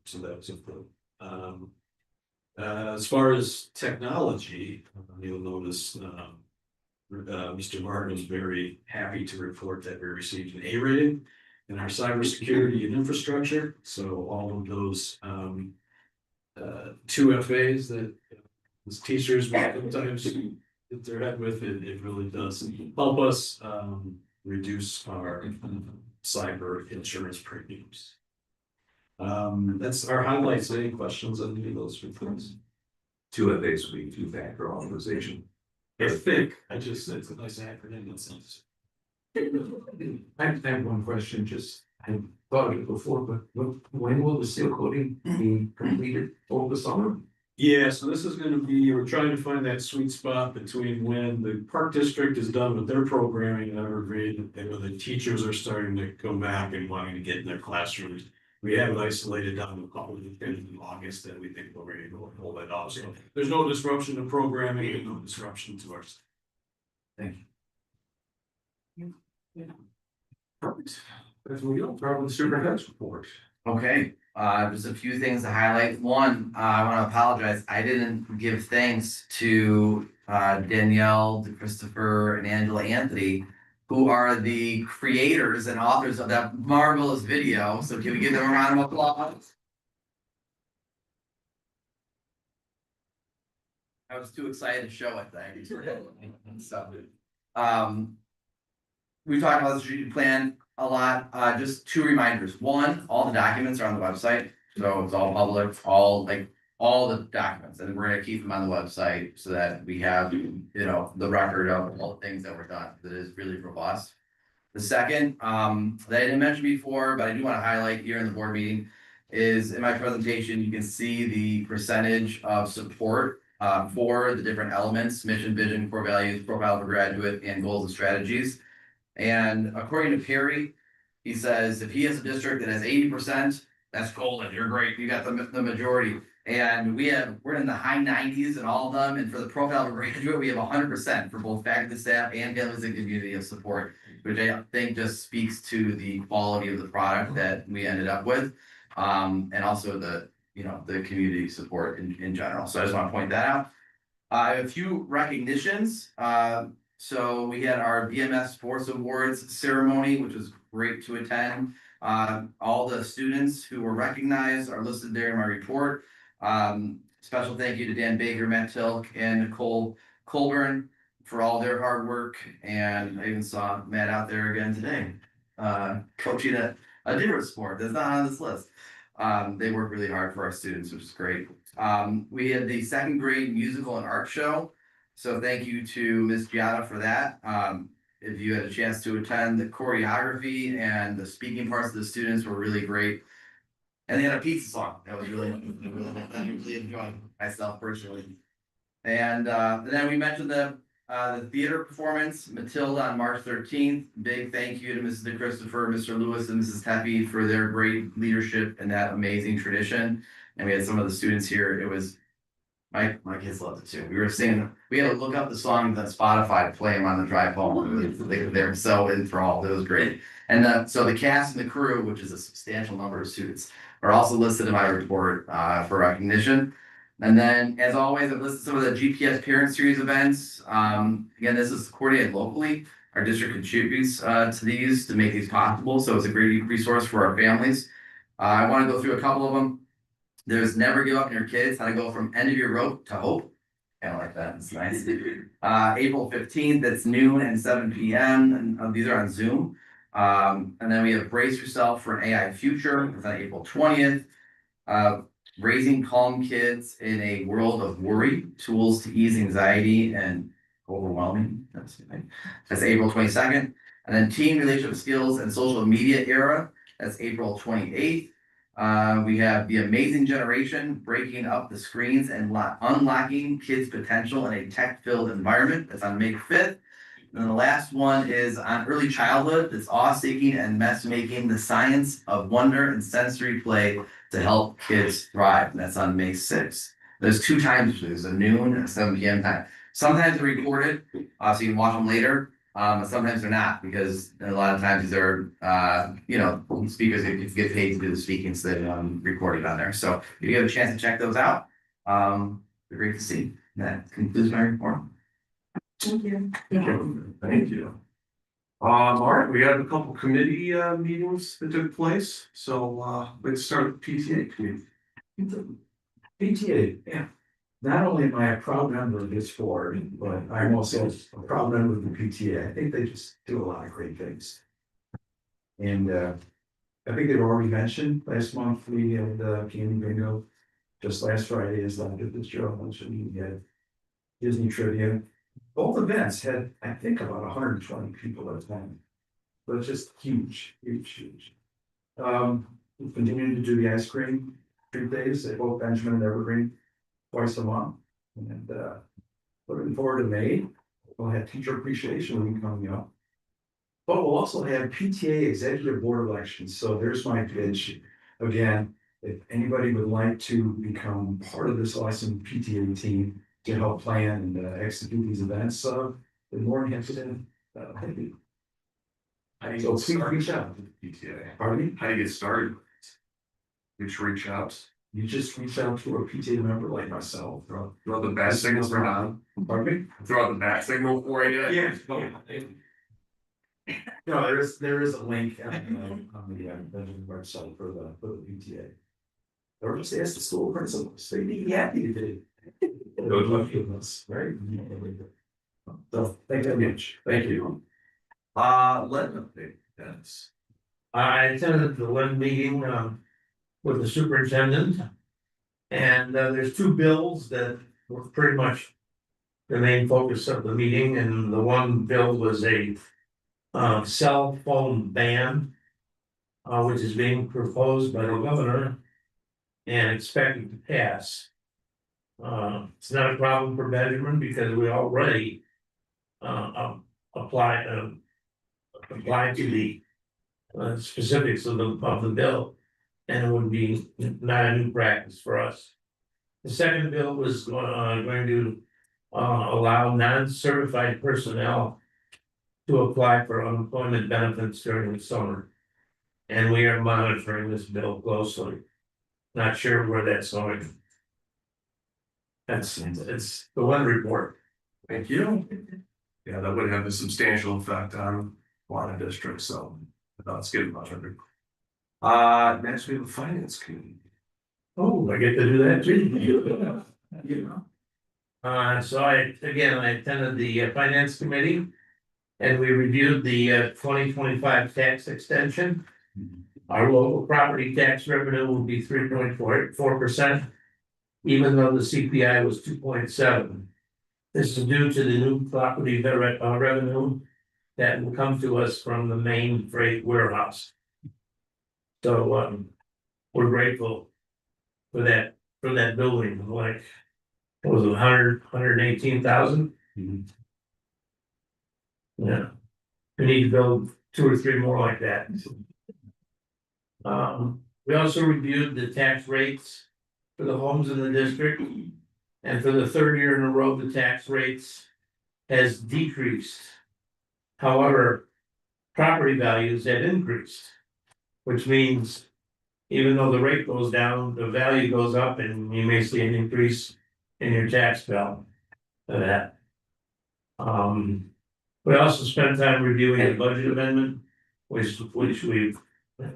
So that was important. As far as technology, you'll notice Mr. Martin was very happy to report that we received an A rating in our cybersecurity and infrastructure. So all of those 2 FAs that as teachers will sometimes hit their head with, it really does help us reduce our cyber insurance premiums. That's our highlights. Any questions on any of those reports? 2 FAs will be 2-factor authorization. I think I just said it's a nice acronym that sounds. I have one question, just, I thought of it before, but when will the seal coating be completed over the summer? Yeah, so this is gonna be, we're trying to find that sweet spot between when the park district is done with their programming in Evergreen and when the teachers are starting to come back and wanting to get in their classrooms. We have it isolated down to a couple of days in August that we think we're ready to go and pull that off. So there's no disruption to programming and no disruption to our. Thank you. Perfect. As we go, probably the superintendent's report. Okay, just a few things to highlight. One, I want to apologize. I didn't give thanks to Danielle, Christopher, and Angela Anthony, who are the creators and authors of that marvelous video. So can we give them a round of applause? I was too excited to show it. So, we talked about the strategic plan a lot. Just two reminders. One, all the documents are on the website, so it's all public, all the documents, and we're gonna keep them on the website so that we have, the record of all the things that were done. That is really robust. The second, that I didn't mention before, but I do want to highlight here in the board meeting, is in my presentation, you can see the percentage of support for the different elements: mission, vision, core values, profile of a graduate, and goals and strategies. And according to Perry, he says if he has a district that has 80%, that's golden. You're great. You got the majority. And we're in the high 90s in all of them. And for the profile of a graduate, we have 100% for both faculty, staff, and families and community of support, which I think just speaks to the quality of the product that we ended up with, and also the community support in general. So I just want to point that out. I have a few recognitions. So we had our BMS Sports Awards ceremony, which was great to attend. All the students who were recognized are listed there in my report. Special thank you to Dan Baker, Matt Tilk, and Nicole Colburn for all their hard work. And I even saw Matt out there again today, coaching a different sport that's not on this list. They work really hard for our students, which is great. We had the second grade musical and art show. So thank you to Ms. Giada for that. If you had a chance to attend, the choreography and the speaking parts of the students were really great. And they had a pizza song that was really enjoyed myself personally. And then we mentioned the theater performance, Matilda, on March 13th. Big thank you to Mrs. DeChristopher, Mr. Lewis, and Mrs. Tepe for their great leadership in that amazing tradition. And we had some of the students here. It was my kids loved it too. We were singing. We had to look up the songs on Spotify to play them on the drive home. They were so enthralled. It was great. And so the cast and the crew, which is a substantial number of students, are also listed in my report for recognition. And then, as always, I've listed some of the GPS Parent Series events. Again, this is coordinated locally. Our district contributes to these to make these possible. So it's a great resource for our families. I want to go through a couple of them. There's Never Give Up on Your Kids, how to go from end of your rope to hope. Kind of like that, it's nice. April 15th, it's noon and 7 p.m. and these are on Zoom. And then we have Brace Yourself for an AI Future, it's on April 20th. Raising Calm Kids in a World of Worry, Tools to Ease Anxiety and Overwhelming. That's April 22nd. And then Teen Relationship Skills and Social Media Era, that's April 28th. We have The Amazing Generation, Breaking Up the Screens and Unlocking Kids' Potential in a Tech-Filled Environment. That's on May 5th. And then the last one is on early childhood. It's awe-seeking and mess-making, the science of wonder and sensory play to help kids thrive. And that's on May 6th. There's two times, there's a noon and a 7 p.m. time. Sometimes they're recorded, so you can watch them later. But sometimes they're not, because a lot of times these are, speakers that get paid to do the speaking, so they're recorded on there. So if you have a chance to check those out, they're great to see. That concludes my report. Thank you. Thank you. All right, we had a couple committee meetings that took place, so let's start with PTA committee. PTA, yeah. Not only am I a proud member of this board, but I'm also a proud member of the PTA. I think they just do a lot of great things. And I think they've already mentioned last month we had Candy Bingo. Just last Friday, as Dr. Fitzgerald mentioned, we had Disney Trivia. Both events had, I think, about 120 people at a time. So it's just huge, huge, huge. We continue to do the ice cream treat days at both Benjamin and Evergreen. twice a month. And looking forward to May, we'll have teacher appreciation week coming up. But we'll also have PTA executive board elections, so there's my pitch. Again, if anybody would like to become part of this awesome PTA team to help plan and execute these events, the more interested, thank you. How do you So get please started reach out. with PTA? Pardon me? How do you get started? You just reach out, You just reach out to a PTA member like myself. throw the bat signals for Don, Pardon me? throw out the bat signal for you. Yeah. No, there is a link on the Benjamin website for the PTA. Or just ask the school principals, they'd be happy to do. Good luck. Right? So, thank you very much. Thank you. Let update, yes. I attended the Lynn meeting, with the superintendent. And, there's two bills that were pretty much the main focus of the meeting, and the one bill was a cell phone ban, which is being proposed by the governor and expected to pass. It's not a problem for Benjamin because we already apply to the specifics of the bill, and it would be not a new practice for us. The second bill was going to allow non-certified personnel to apply for unemployment benefits during the summer. And we are monitoring this bill closely. Not sure where that's going. It's the one report. Thank you. Yeah, that would have a substantial effect on a lot of districts, so that's good. Next we have a finance committee. Oh, I get to do that too. So I attended the finance committee. And we reviewed the 2025 tax extension. Our local property tax revenue will be 3.4%. Even though the CPI was 2.7. This is due to the new property revenue that will come to us from the main freight warehouse. So we're grateful for that building, like, what was it, 118,000? Yeah, we need to build 2 or 3 more like that. We also reviewed the tax rates for the homes in the district. And for the 3rd year in a row, the tax rates has decreased. However, property values have increased. Which means even though the rate goes down, the value goes up and you may see an increase in your tax bill for that. We also spent time reviewing the budget amendment, which we've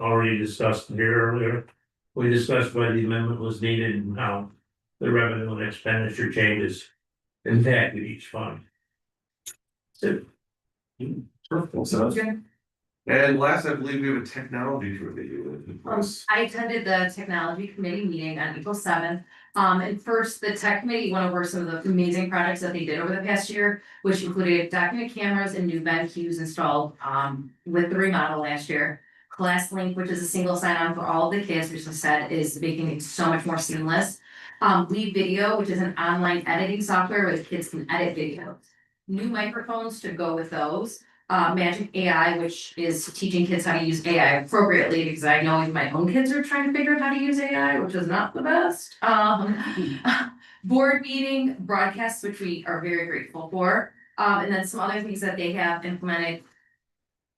already discussed here earlier. We discussed why the amendment was needed and how the revenue and expenditure changes impacted each fund. And last, I believe we have a technology review. I attended the technology committee meeting on April 7th. And first, the tech committee went over some of the amazing projects that they did over the past year, which included document cameras and new bed queues installed with the remodel last year. ClassLink, which is a single sign-on for all of the kids, which I said is making it so much more seamless. Lead Video, which is an online editing software where kids can edit videos. New microphones to go with those. Magic AI, which is teaching kids how to use AI appropriately, because I know my own kids are trying to figure out how to use AI, which is not the best. Board meeting broadcasts, which we are very grateful for. And then some other things that they have implemented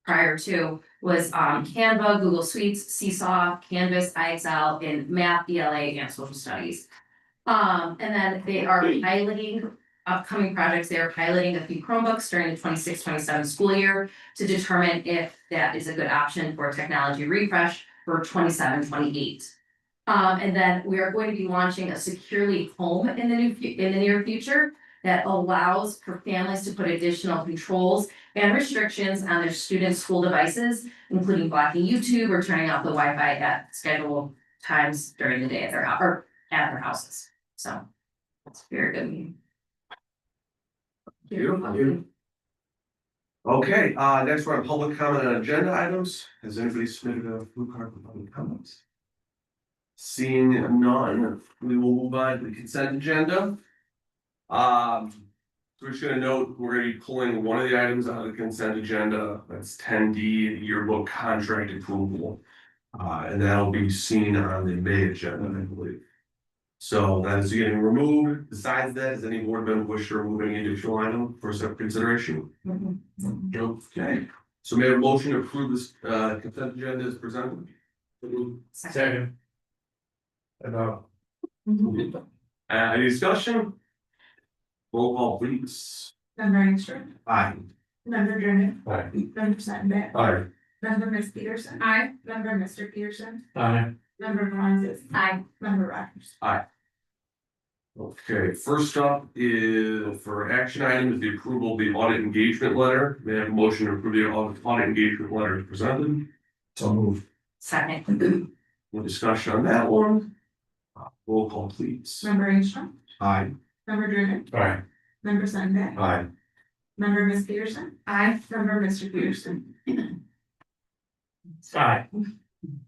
prior to was Canva, Google Suites, Seesaw, Canvas, IXL, and Math, ELA, and Social Studies. And then they are piloting upcoming projects. They are piloting a few Chromebooks during the 26-27 school year to determine if that is a good option for technology refresh for 27-28. And then we are going to be launching a Securely Home in the near future that allows for families to put additional controls and restrictions on their students' school devices, including blocking YouTube or turning off the Wi-Fi at scheduled times during the day at their house or at their houses. So that's very good meeting. Okay, next we're on public comment on agenda items. Has anybody submitted a blue card for public comments? Seeing none, we will move on to the consent agenda. So we're just gonna note, we're gonna be pulling one of the items out of the consent agenda, that's 10D, yearbook contract approval. And that'll be seen on the May agenda, I believe. So that is getting removed. Besides that, does any board member wish to remove any additional item for separate consideration? Okay, so may I have a motion to approve this consent agenda as presented? Second. Any discussion? Roll call please. Member Angstrom, Aye. member Brennan, Aye. member Sandberg, Aye. member Miss Peterson. Aye. Member Mr. Peterson, Aye. member Francis. Aye. Member Rogers. Okay, first up is for action item is the approval of the audit engagement letter. May I have a motion to approve the audit engagement letter as presented? So moved. Second. No discussion on that one. Roll call please. Member Angstrom, Aye. member Brennan, Aye. member Sandberg, Aye. member Miss Peterson, Aye. member Mr. Peterson, Aye.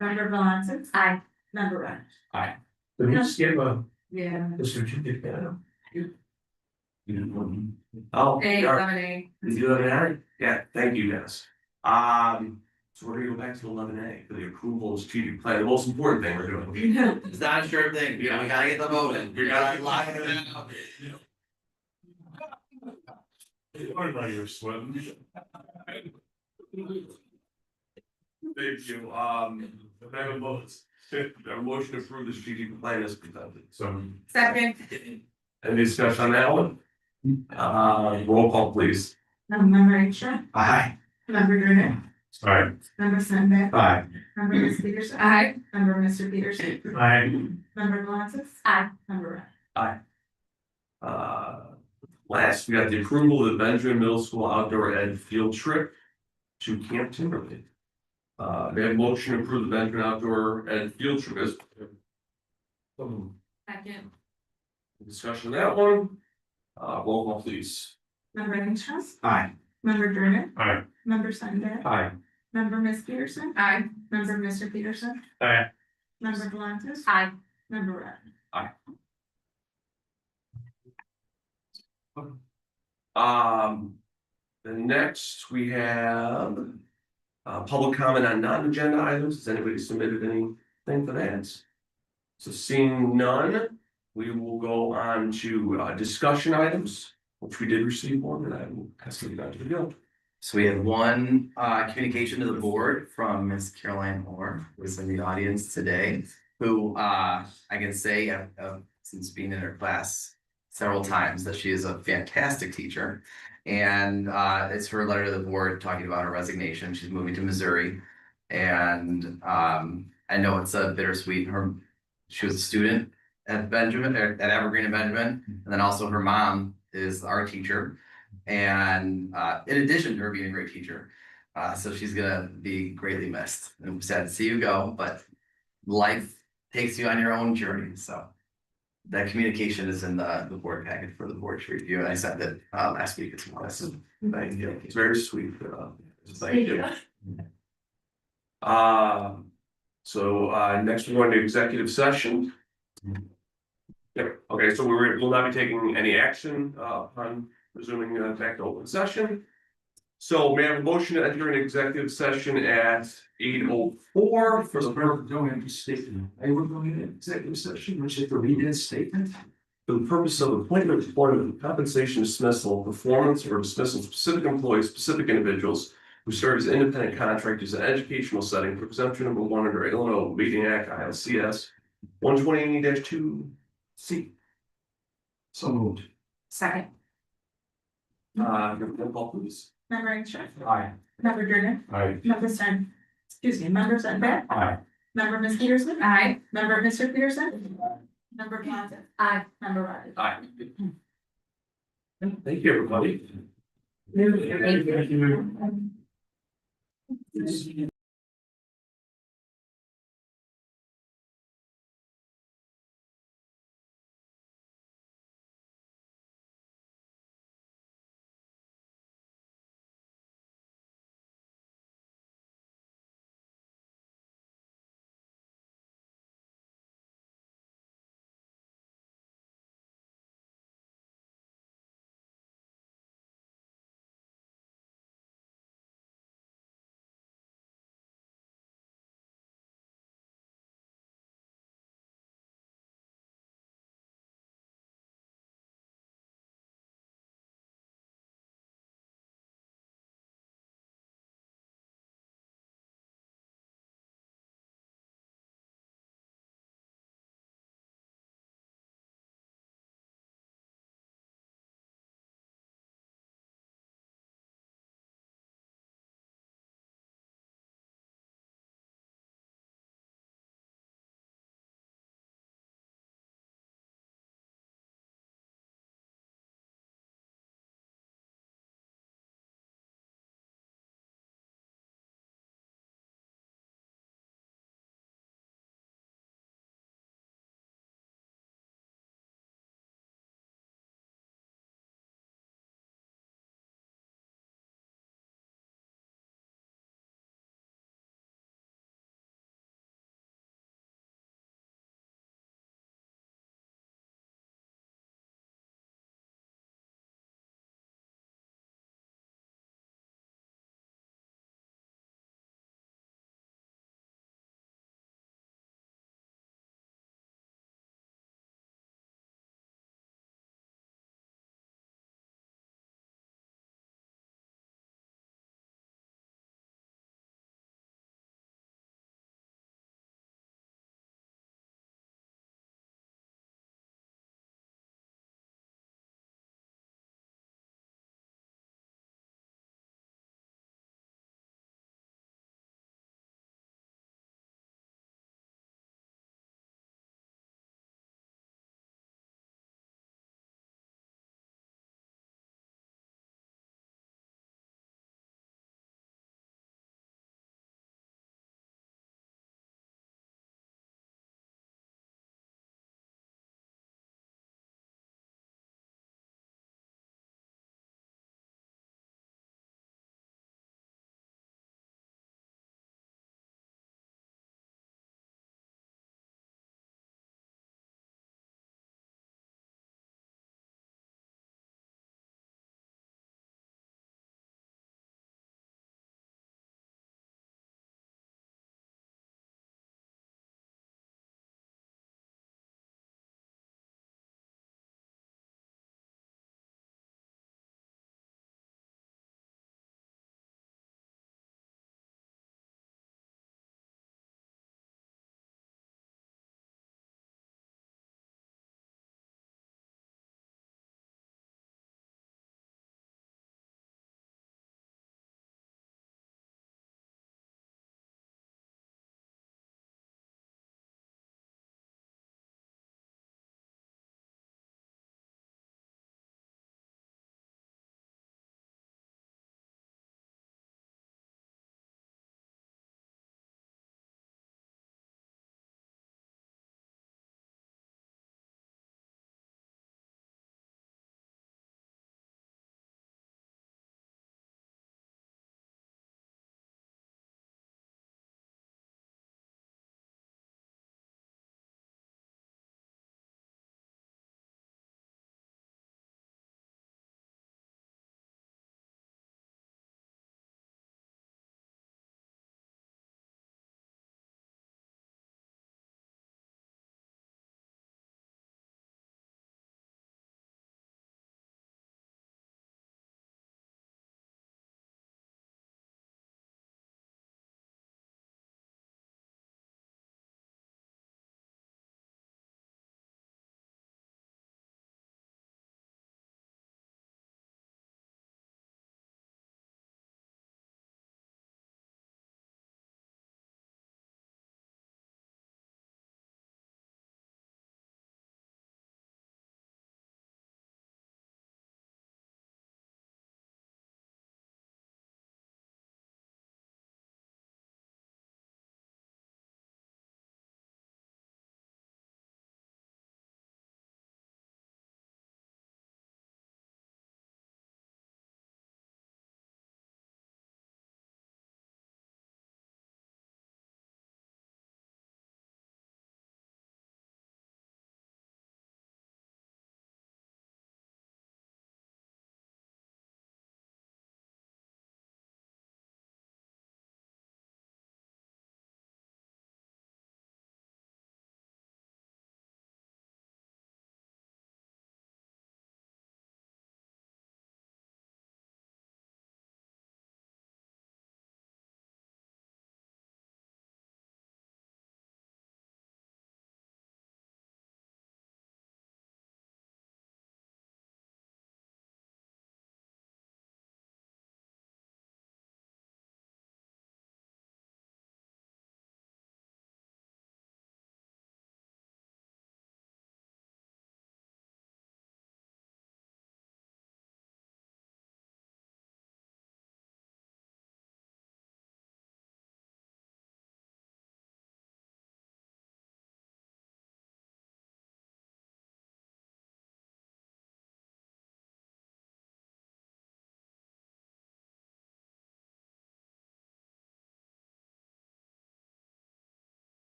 member Francis. Aye. Member Rogers. Did we just give Yeah. a certificate? Oh, A, yeah. lemonade. Is it 11A? Yeah, thank you, Dennis. So we're gonna go back to 11A for the approval of strategic plan, the most important thing we're doing. It's not a sure thing, we gotta get the vote in. We gotta lock it in. Everybody was sweating. Thank you, I have a vote. A motion to approve the strategic plan as presented. So, Second. any discussion on that one? Roll call please. Member Angstrom, Aye. member Brennan, Aye. member Sandberg, Aye. member Miss Peterson. Aye. Member Mr. Peterson, Aye. member Francis. Aye. Member Rogers. Last, we got the approval of the Benjamin Middle School outdoor ed field trip to Camp Timberlake. They have motion to approve the Benjamin outdoor ed field trip as. Second. Discussion on that one. Roll call please. Member Angstrom, Aye. member Brennan, Aye. member Sandberg, Aye. member Miss Peterson, Aye. member Mr. Peterson, Aye. member Francis. Aye. Member Rogers. The next we have. Public comment on non-agenda items. Has anybody submitted anything for that? So seeing none, we will go on to discussion items, which we did receive one, and I will pass it on to Bill. So we had one communication to the board from Miss Caroline Moore, who is in the audience today, who I can say since being in her class several times that she is a fantastic teacher. And it's her letter to the board talking about her resignation. She's moving to Missouri. And I know it's a bittersweet. She was a student at Benjamin, at Evergreen and Benjamin, and then also her mom is our teacher. And in addition to her being a great teacher, so she's gonna be greatly missed. And I'm sad to see you go, but life takes you on your own journey. So that communication is in the board packet for the board to review, and I sent it last week as well. So Thank you. It's very sweet. Thank you. So next we're going to executive session. Yeah, okay, so we'll not be taking any action on resuming back to open session. So may I have a motion to enter an executive session at 8:04 for the purpose. Don't have to statement. I will go in executive session, which is the read in statement. For the purpose of appointment, employment, compensation, dismissal, performance, or dismissal of specific employees, specific individuals who serve as independent contractors in an educational setting for exemption number 1 under Illinois Meeting Act ILCS 120-2C. So moved. Second. Roll call please. Member Angstrom, Aye. member Brennan, Aye. member Sandberg, Aye. member Miss Peterson, Aye. member Mr. Peterson, member Francis. Aye. Member Rogers. Aye. Thank you, everybody. Thank you.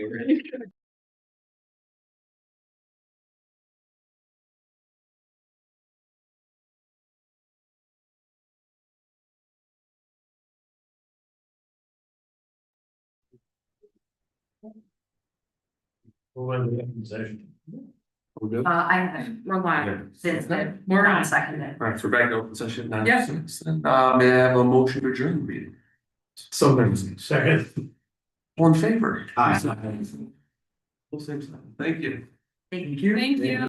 I haven't, we're live, since then, we're on second then. Alright, so back to open session now. Yes. May I have a motion to adjourn the meeting? So moved. Second. All in favor? Aye. Full same sign. Thank you. Thank you.